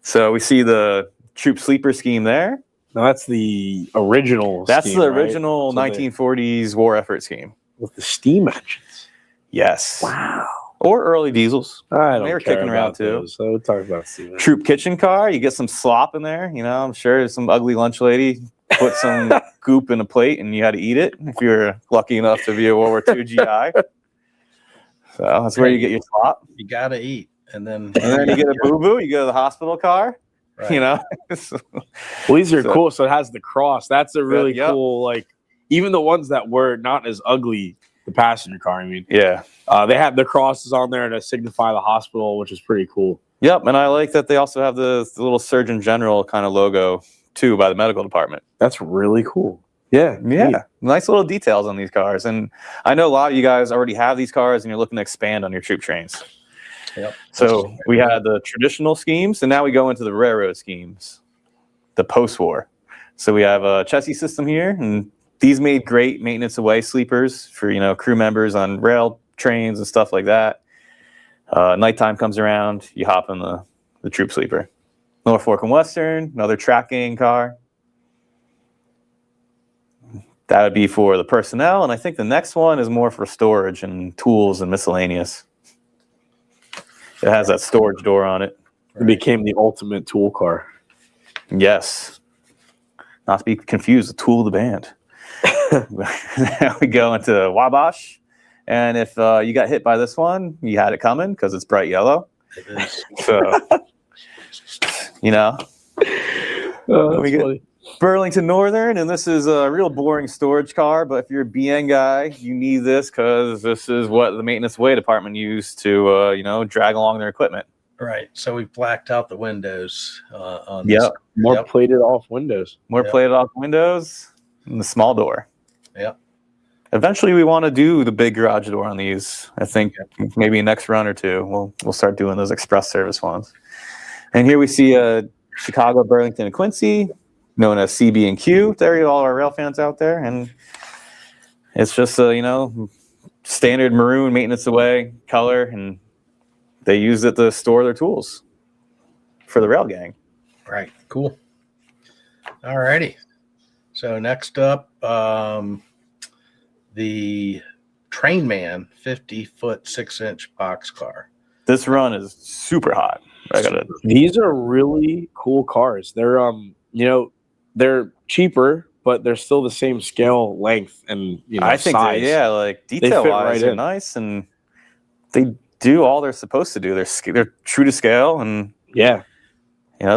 So we see the troop sleeper scheme there. Now that's the original. That's scheme, the right? original 1940s war effort scheme. With the steam engines. Yes. Wow. Or early diesels. I don't They were care kicking around about too. those, so we'll talk about steam engines. Troop kitchen car. You get some slop in there. I'm sure some ugly lunch lady put some goop in a plate and you had to eat it if you were lucky enough to be a World War II GI. So that's where you get your slop. You got to eat. And then you get a boo-boo. You go to the hospital car. Right. Well, these are cool. So it has the cross. That's a really cool, even the ones that were not as ugly, the passenger car, they had the crosses on there to signify the hospital, which is pretty cool. Yep, and I like that they also have the little Surgeon General kind of logo, too, by the medical department. That's really cool. Yeah. Nice little details on these cars. And I know a lot of you guys already have these cars and you're looking to expand on your troop trains. Yep. So we had the traditional schemes, and now we go into the railroad schemes, the post-war. So we have a chassis system here, and these made great maintenance away sleepers for crew members on rail trains and stuff like that. Nighttime comes around, you hop in the troop sleeper. Norfolk and Western, another track gang car. That would be for the personnel, and I think the next one is more for storage and tools and miscellaneous. It has that storage door on it. It became the ultimate tool car. Yes. Not to be confused with Tool of the Band. Now we go into Wabash. And if you got hit by this one, you had it coming because it's bright yellow. It is. So, we get Burlington Northern, and this is a real boring storage car. But if you're a BN guy, you need this because this is what the maintenance way department used to, drag along their equipment. Right. So we blacked out the windows on this. Yep. More plated off windows. More plated off windows and the small door. Yep. Eventually, we want to do the big garage door on these. I think maybe next run or two, we'll start doing those express service ones. And here we see Chicago, Burlington, and Quincy, known as CB and Q. There you all our rail fans out there, and it's just standard maroon maintenance away color, and they use it to store their tools for the rail gang. Right. Cool. All righty. So next up, the Trainman 50-foot 6-inch boxcar. This run is super hot. These are really cool cars. They're they're cheaper, but they're still the same scale, length, and I think size. Detail wise, they're nice, and they do all they're supposed to do. They're true to scale, and the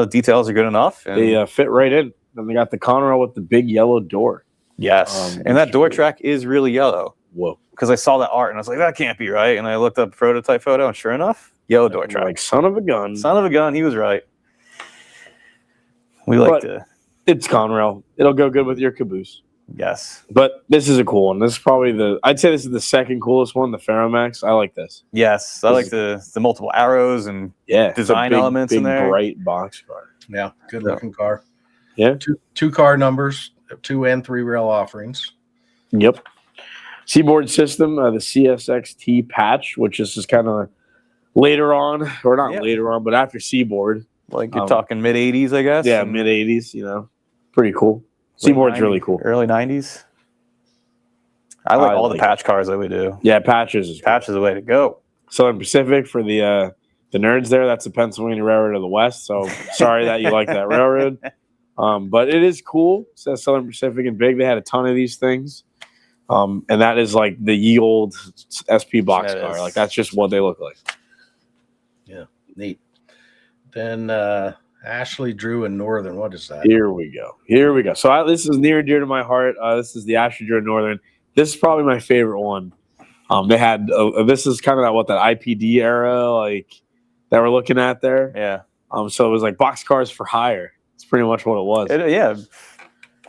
details are good enough. And they fit right in. And they got the Conrail with the big yellow door. Yes, and that door track is really yellow. Whoa! Because I saw that art and I was like, that can't be right. And I looked up prototype photo, and sure enough, yellow door track. Like son of a gun. Son of a gun. He was right. It's Conrail. It'll go good with your caboose. Yes. But this is a cool one. This is probably I'd say this is the second coolest one, the Ferromax. I like this. Yes. I like the multiple arrows and design elements in there. Bright boxcar. Yeah. Good looking car. Yeah. Two car numbers, 2 and 3 rail offerings. Yep. Seaboard system, the CSXT patch, which is just kind of later on, or not later on, but after Seaboard. Like you're talking mid 80s, I guess. Yeah, mid 80s. Pretty cool. Seaboard's really cool. Early 90s. I like all the patch cars that we do. Yeah, patches is the way to go. Southern Pacific for the nerds there. That's the Pennsylvania Railroad of the West. So sorry that you like that railroad. But it is cool. It says Southern Pacific and big. They had a ton of these things. And that is like the ye old SP boxcar. Like that's just what they look like. Yeah, neat. Then Ashley Drew and Northern. What is that? Here we go. So this is near and dear to my heart. This is the Ashley Drew and Northern. This is probably my favorite one. They had this is kind of that IPD era that we're looking at there. Yeah. So it was like boxcars for hire. It's pretty much what it was.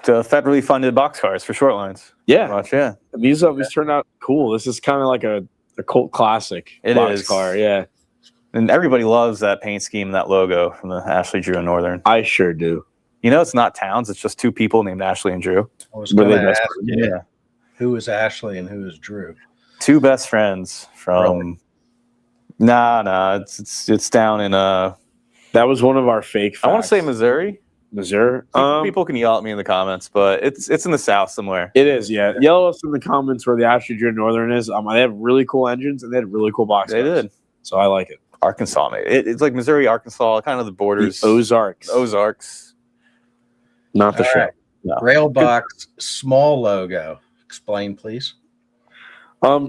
The federally funded boxcars for short lines. Yeah. Yeah. And these turned out cool. This is kind of like a cult classic boxcar. Yeah. And everybody loves that paint scheme, that logo from the Ashley, Drew, and Northern. I sure do. It's not towns. It's just two people named Ashley and Drew. I was going to ask who is Ashley and who is Drew? Two best friends from... Nah. It's down in... That was one of our fake facts. I want to say Missouri. People can yell at me in the comments, but it's in the South somewhere. It is, yeah. Yell us in the comments where the Ashley Drew Northern is. They have really cool engines and they had really cool boxcars. They did. So I like it. Arkansas made it. It's like Missouri, Arkansas, kind of the borders. The Ozarks. Not the show. No. Railbox small logo. Explain, please.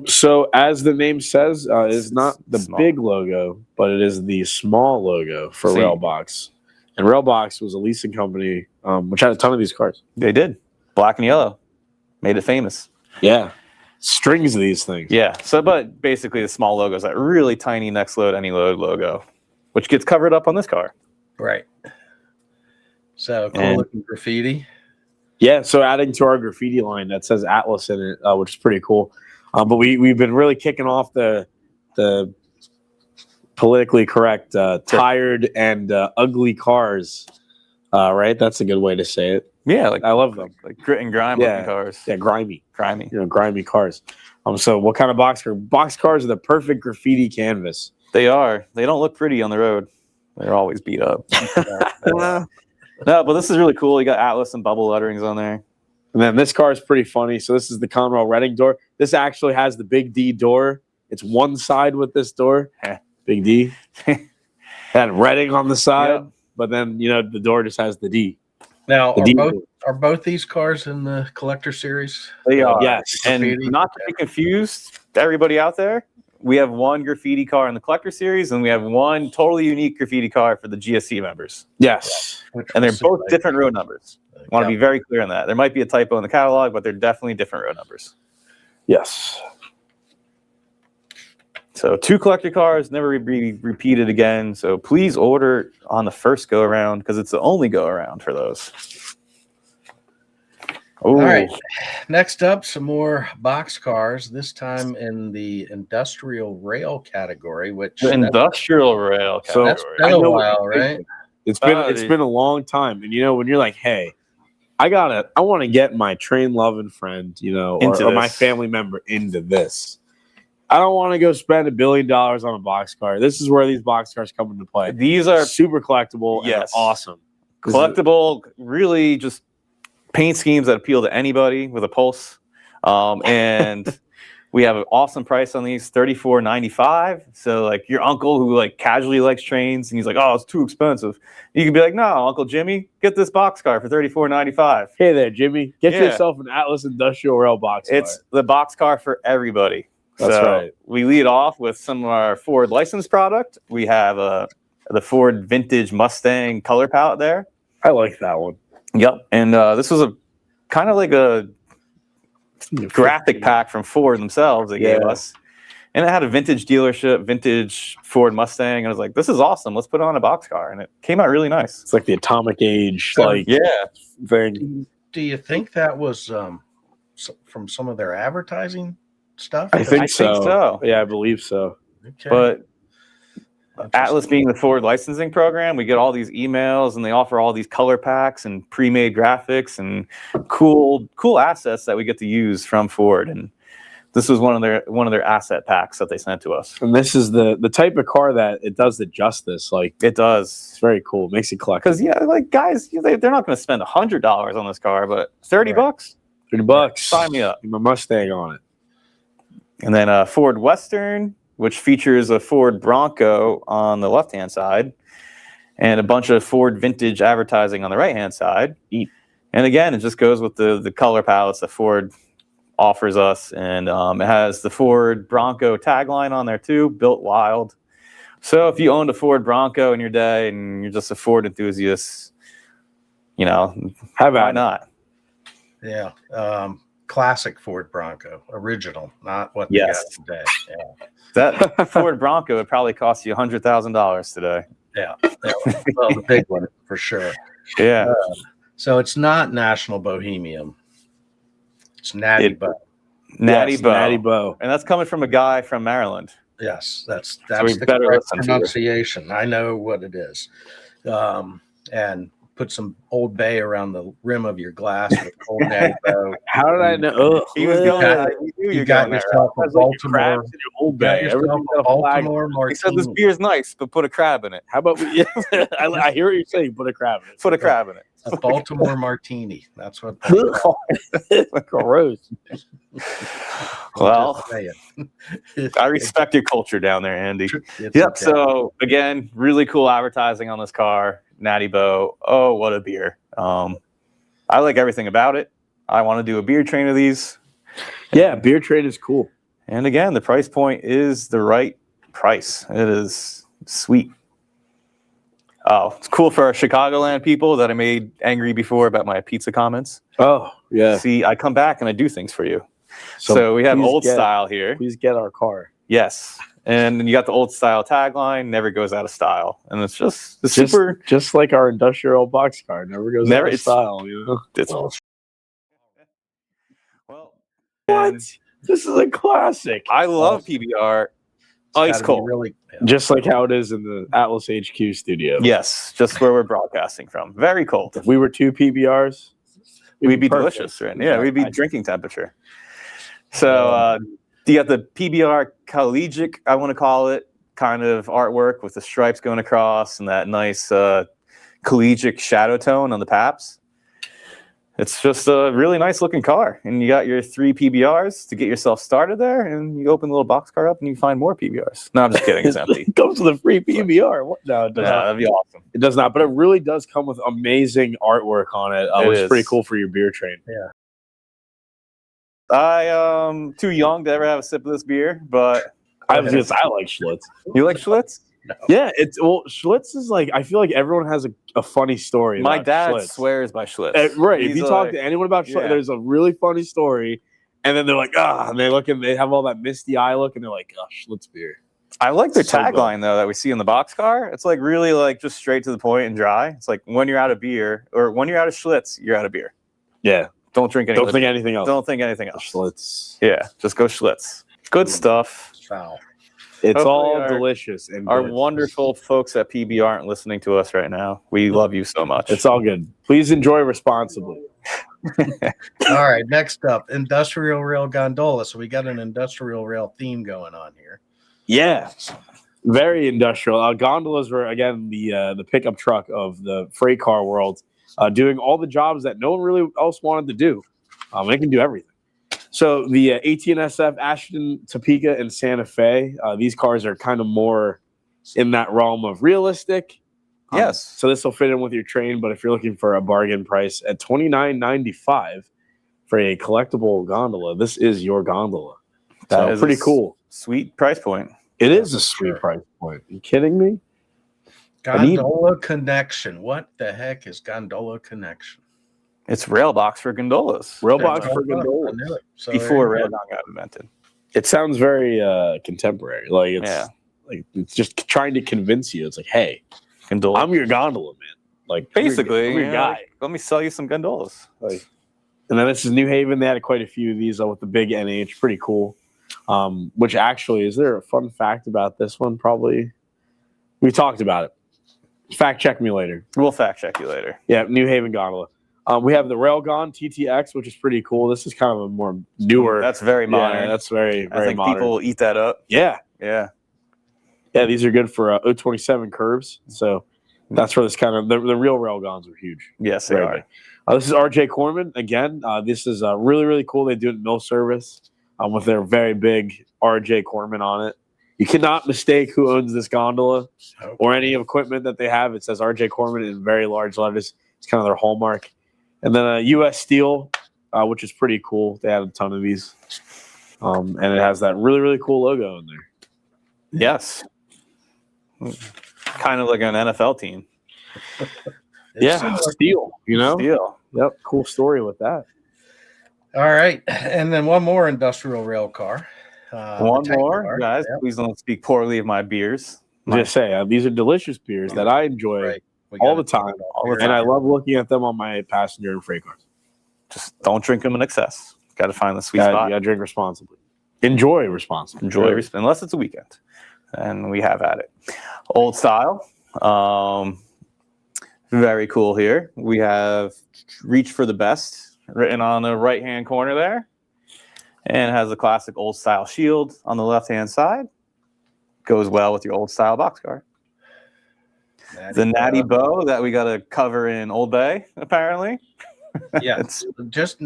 So as the name says, it is not the big logo, but it is the small logo for Railbox. And Railbox was a leasing company, which had a ton of these cars. They did. Black and yellow. Made it famous. Yeah. Strings of these things. Yeah. So, but basically the small logo is that really tiny next load, any load logo, which gets covered up on this car. Right. So cool looking graffiti. Yeah. So adding to our graffiti line that says Atlas in it, which is pretty cool. But we've been really kicking off the politically correct, tired and ugly cars. Right. That's a good way to say it. Yeah, I love them. Like grit and grime looking cars. Yeah, grimy. Grimy cars. So what kind of boxcar? Boxcars are the perfect graffiti canvas. They are. They don't look pretty on the road. They're always beat up. No, but this is really cool. You got Atlas and bubble letterings on there. And then this car is pretty funny. So this is the Conrail Reading door. This actually has the big D door. It's one side with this door. Big D. Had Reading on the side, but then the door just has the D. Now, are both these cars in the collector series? They are. Yes. And not to be confused, everybody out there, we have one graffiti car in the collector series, and we have one totally unique graffiti car for the GSC members. Yes. And they're both different road numbers. I want to be very clear on that. There might be a typo in the catalog, but they're definitely different road numbers. Yes. So 2 collector cars, never be repeated again. So please order on the first go around because it's the only go around for those. All right. Next up, some more box cars, this time in the industrial rail category, which The industrial rail So that's category. been I a know while, right? It's Oh, been a long time, and when you're like, hey, I want to get my train loving friend, Into or my this. family member into this. I don't want to go spend $1 billion on a box car. This is where these box cars come into play. These are super collectible and they're Yes. awesome. collectible, really just paint schemes that appeal to anybody with a pulse. And we have an awesome price on these, $34.95. So like your uncle who like casually likes trains and he's like, oh, it's too expensive. You can be like, no, Uncle Jimmy, get this box car for $34.95. Hey there, Jimmy. Get Yeah. yourself an Atlas Industrial Rail box car. It's the box car for everybody. That's so right. We lead off with some of our Ford licensed product. We have the Ford Vintage Mustang color palette there. I like that one. Yep. And this was a kind of like a graphic pack from Ford themselves they gave us. And it had a vintage dealership, vintage Ford Mustang. And I was like, this is awesome. Let's put it on a box car. And it came out really nice. It's like the atomic age, very. Do you think that was from some of their advertising stuff? I think so. so. Yeah, I believe so. Okay. But Atlas being the Ford licensing program, we get all these emails and they offer all these color packs and pre-made graphics and cool assets that we get to use from Ford. And this was one of their asset packs that they sent to us. And this is the type of car that it does the justice. Like It does. it's very cool. It makes you collect. Because like guys, they're not going to spend $100 on this car, but $30, $30. sign me up. My Mustang on it. And then a Ford Western, which features a Ford Bronco on the left-hand side and a bunch of Ford vintage advertising on the right-hand side. And again, it just goes with the color palettes that Ford offers us. And it has the Ford Bronco tagline on there too, built wild. So if you owned a Ford Bronco in your day and you're just a Ford enthusiast, why not? Yeah. Classic Ford Bronco, original, not what they got today. Yeah. That Ford Bronco would probably cost you $100,000 today. Yeah. Well, the big one for sure. Yeah. So it's not National Bohemian. It's Natty Bo. Natty Bo. Natty Bo. And that's coming from a guy from Maryland. Yes, that's we the better correct listen to it. pronunciation. I know what it is. And put some Old Bay around the rim of your glass with Old Natty Bo. How did I know? He was going there. You got yourself a Baltimore. Old Got Bay. yourself a Baltimore He said this martini. beer's nice, but put a crab in it. How about we? I hear what you're saying. Put a crab in it. Put a crab in it. A Baltimore martini. That's what. Gross. Well, I respect your culture down there, Andy. Yep. So again, really cool advertising on this car, Natty Bo. Oh, what a beer! I like everything about it. I want to do a beer train of these. Yeah, beer train is cool. And again, the price point is the right price. It is sweet. Oh, it's cool for our Chicagoland people that I made angry before about my pizza comments. Oh, yeah. See, I come back and I do things for you. So we have old style here. Please get our car. Yes. And then you got the old style tagline, never goes out of style. And it's just super. Just like our industrial box car. Never goes out of style. It's, well, what? This is a classic. I love PBR. Ice cold. Really, just like how it is in the Atlas HQ studio. Yes, just where we're broadcasting from. Very cold. If we were two PBRs, we'd be delicious, right? Yeah, we'd be drinking temperature. So you got the PBR collegiate, I want to call it, kind of artwork with the stripes going across and that nice collegiate shadow tone on the paps. It's just a really nice looking car. And you got your 3 PBRs to get yourself started there. And you open the little box car up and you find more PBRs. No, I'm just kidding. It's empty. It comes with a free PBR. What? No, it does not. That'd be awesome. It does not. But it really does come with amazing artwork on it, which is pretty cool for your beer train. Yeah. I too young to ever have a sip of this beer, but I like Schlitz. You like Schlitz? No. Yeah, Schlitz is like, I feel like everyone has a funny story. My dad Schlitz. Swears by Schlitz. Right. If you talk to anyone about Schlitz, there's a really funny story. And then they're like, and they look and they have all that misty eye look and they're like, Schlitz beer. I like their tagline though that we see in the box car. It's like really like just straight to the point and dry. It's like when you're out of beer or when you're out of Schlitz, you're out of beer. Yeah. Don't drink any. Don't think anything else. Don't think anything else. Schlitz. Yeah, just go Schlitz. Good stuff. Foul. It's Hopefully all delicious and Our good. wonderful folks at PB aren't listening to us right now. We love you so much. It's all good. Please enjoy responsibly. All right, next up, industrial rail gondola. So we got an industrial rail theme going on here. Yeah, very industrial. Gondolas were, again, the pickup truck of the freight car world, doing all the jobs that no one really else wanted to do. They can do everything. So the AT&SF, Ashton, Topeka, and Santa Fe, these cars are kind of more in that realm of realistic. Yes. So this will fit in with your train, but if you're looking for a bargain price at $29.95 for a collectible gondola, this is your gondola. That is pretty cool. Sweet price point. It is a sweet price point. Are you kidding me? Gondola Connection. What the heck is Gondola Connection? It's Railbox for gondolas. Railbox for I gondolas. knew it. So Before there you Railgun got invented. It sounds very contemporary. Like it's Yeah. like it's just trying to convince you. It's like, hey, Gondola. I'm your gondola man. Like Basically, I'm your guy. like, let me sell you some gondolas. Like, and then this is New Haven. They had quite a few of these with the big NH. Pretty cool. Which actually, is there a fun fact about this one? Probably. We talked about it. Fact check me later. We'll fact check you later. Yeah, New Haven gondola. We have the Railgon TTX, which is pretty cool. This is kind of a more newer. That's very modern. Yeah, that's very, very I think modern. people will eat that up. Yeah. Yeah. Yeah, these are good for 027 curves. So that's where this kind of the real Railgons are huge. Yes, they Very are. big. This is RJ Corman again. This is really, really cool. They do it in mill service with their very big RJ Corman on it. You cannot mistake who owns this gondola or any equipment that they have. It says RJ Corman in very large letters. It's kind of their hallmark. And then US Steel, which is pretty cool. They had a ton of these. And it has that really, really cool logo in there. Yes. Kind of like an NFL team. Yeah, Steel, you know? Steel. Yep, cool story with that. All right, and then one more industrial rail car. One more, car. guys. Yep. Please don't speak poorly of my beers. Just say these are delicious beers that I enjoy Right. We all gotta the time. All the And I time. love looking at them on my passenger and freight cars. Just don't drink them in excess. Got to find the sweet You spot. gotta drink responsibly. Enjoy responsibly. Enjoy, unless it's a weekend, and we have at it. Old style, very cool here. We have "Reach for the Best" written on the right-hand corner there, and it has a classic old style shield on the left-hand side. Goes well with your old style boxcar. The Natty Bow that we got to cover in Old Bay, apparently. Yeah, It's just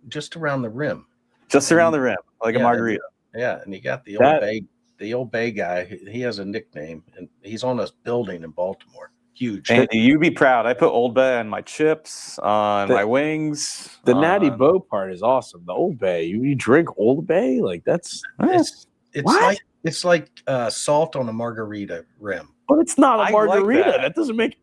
just around the rim. just around the rim, like a Yeah, margarita. Yeah, and you got the That- old Bay guy. He has a nickname, and he's on a building in Baltimore. Huge. And you'd be proud. I put Old Bay on my chips, on my wings. The Natty on- Bow part is awesome. The Old Bay. You drink Old Bay? Like that's It's What? like salt on a margarita rim. but it's not I a like margarita. that. that doesn't make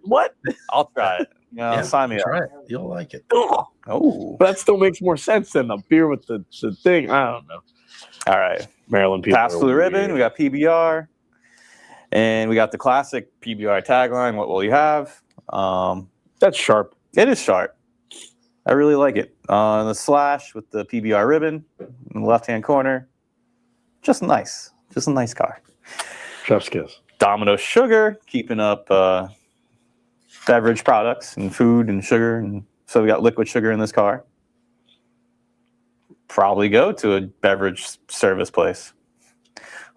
what? I'll try it. Yeah, Sign me up. Try it. You'll like it. Ugh. Oh, But that still makes more sense than a beer with the thing. I don't know. all right. Maryland people. Pass are for the ribbon. weird. We got PBR, and we got the classic PBR tagline. What will you have? That's sharp. It is sharp. I really like it. The slash with the PBR ribbon in the left-hand corner. Just nice. Just a nice car. Chef's kiss. Domino Sugar, keeping up beverage products and food and sugar. And so we got liquid sugar in this car. Probably go to a beverage service place.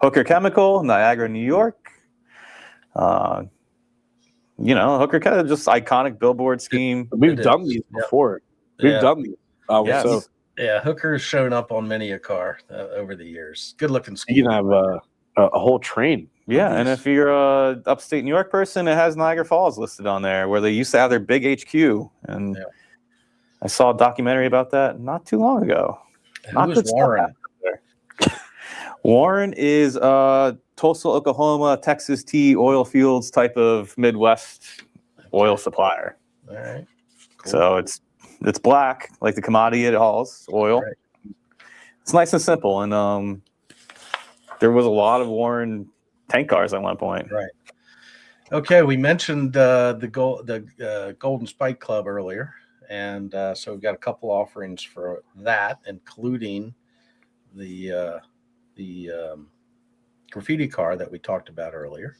Hooker Chemical, Niagara, New York. Hooker Chemical, just iconic billboard scheme. We've It done is. these Yeah. before. We've Yeah. done these. Yes. So Yeah, Hooker's shown up on many a car over the years. Good looking you scheme. can have a whole train. Yeah, and if you're a upstate New York person, it has Niagara Falls listed on there, where they used to have their big HQ. And Yeah. I saw a documentary about that not too long ago. Not Who good is stuff Warren? Warren is Tulsa, Oklahoma, Texas tea, oil fields type of Midwest oil supplier. All right. Cool. So it's black, like the commodity it hauls, oil. Right. It's nice and simple. And there was a lot of Warren tank cars at one point. Right. Okay, we mentioned the Golden Spike Club earlier. And so we've got a couple offerings for that, including the graffiti car that we talked about earlier.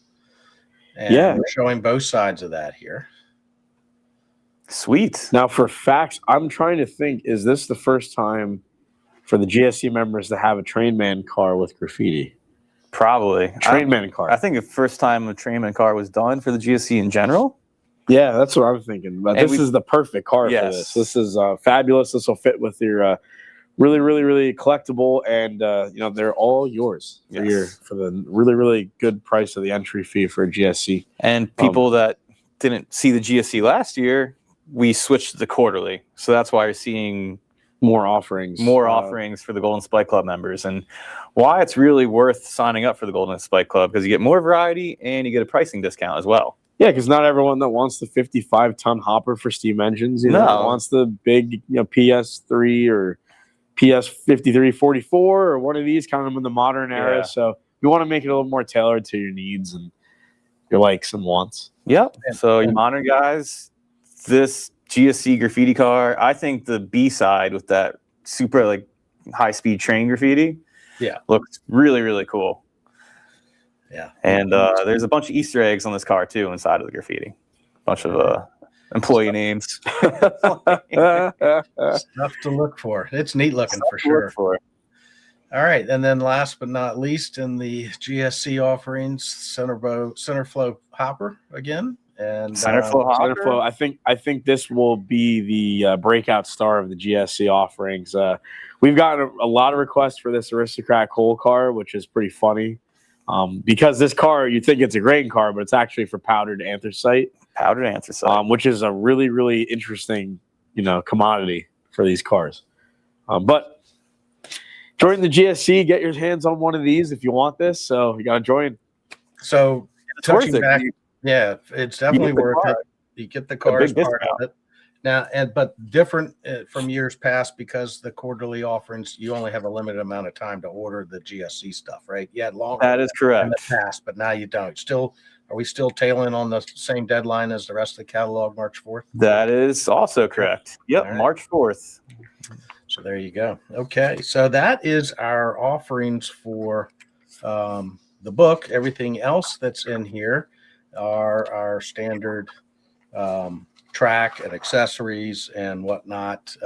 And we're showing both sides of that here. Sweet. Now, for facts, I'm trying to think, is this the first time for the GSC members to have a Trainman car with graffiti? Probably. Trainman car. I think the first time a Trainman car was done for the GSC in general. Yeah, that's what I'm thinking. But this is the perfect car for this. This is fabulous. This will fit with your really, really, really collectible, and they're all yours for the really, really good price of the entry fee for a GSC. And people that didn't see the GSC last year, we switched to the quarterly, so that's why you're seeing more offerings for the Golden Spike Club members, and why it's really worth signing up for the Golden Spike Club, because you get more variety and you get a pricing discount as well. Yeah, because not everyone that wants the 55-ton hopper for steam engines, wants the big PS3 or PS5344 or one of these kind of in the modern era. Yeah. So you want to make it a little more tailored to your needs and your likes and wants. Yep. So you modern guys, this GSC graffiti car, I think the B side with that super high-speed train graffiti looks really, really cool. Yeah. And there's a bunch of Easter eggs on this car too inside of the graffiti. A bunch of employee names. Stuff to look for. It's neat looking for sure. All right. And then last but not least in the GSC offerings, centerflow hopper again. And centerflow hopper. Centerflow, I think this will be the breakout star of the GSC offerings. We've gotten a lot of requests for this Aristocrat coal car, which is pretty funny. Because this car, you think it's a grain car, but it's actually for powdered anthracite. Which is a really, really interesting, commodity for these cars. But join the GSC, get your hands on one of these if you want this. So you got to join. So touching back, it's definitely worth it. You get the cars part of it. Now, but different from years past, because the quarterly offerings, you only have a limited amount of time to order the GSC stuff, right? You had longer. That is correct. In the past, but now you don't. Are we still tailing on the same deadline as the rest of the catalog, March 4th? That is also correct. Yep, right. March 4th. So there you go. Okay, so that is our offerings for the book. Everything else that's in here are our standard track and accessories and whatnot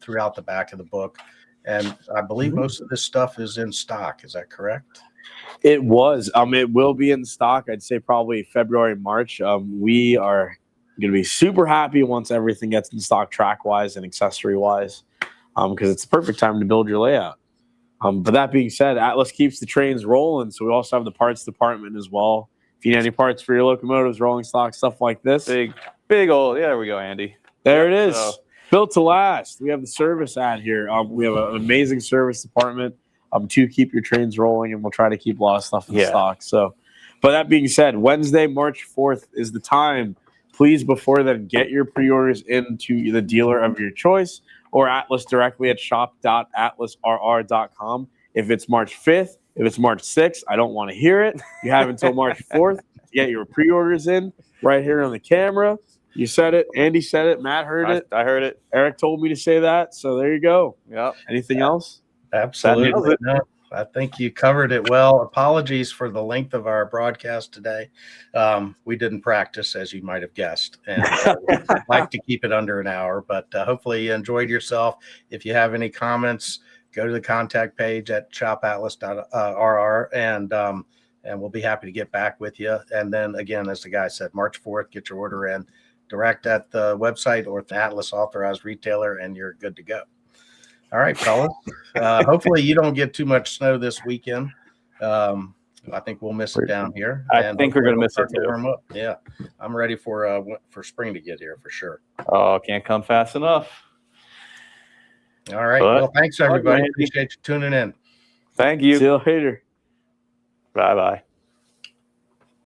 throughout the back of the book. And I believe most of this stuff is in stock. Is that correct? It was. It will be in stock. I'd say probably February, March. We are going to be super happy once everything gets in stock track-wise and accessory-wise, because it's the perfect time to build your layout. But that being said, Atlas keeps the trains rolling, so we also have the parts department as well. If you need any parts for your locomotives, rolling stock, stuff like this. Big old, there we go, Andy. There it is. So. Built to last. We have the service ad here. We have an amazing service department to keep your trains rolling, and we'll try to keep a lot of stuff in stock. So, but that being said, Wednesday, March 4th is the time. Please, before then, get your pre-orders into the dealer of your choice or Atlas directly at shop.atlasrr.com. If it's March 5th, if it's March 6th, I don't want to hear it. You have until March 4th to get your pre-orders in right here on the camera. You said it. Andy said it. Matt heard it. I heard it. Eric told me to say that. So there you go. Yep. Anything else? Absolutely. No, I think you covered it well. Apologies for the length of our broadcast today. We didn't practice, as you might have guessed, and we'd like to keep it under an hour, but hopefully you enjoyed yourself. If you have any comments, go to the contact page at shopatlas.rr, and we'll be happy to get back with you. And then again, as the guy said, March 4th, get your order in direct at the website or the Atlas authorized retailer, and you're good to go. All right, fellas. Hopefully you don't get too much snow this weekend. I think we'll miss it down here. I think we're going to miss it too. Yeah, I'm ready for spring to get here for sure. Oh, can't come fast enough. All right. Well, thanks everybody. Appreciate you tuning in. Thank you. See you later. Bye-bye.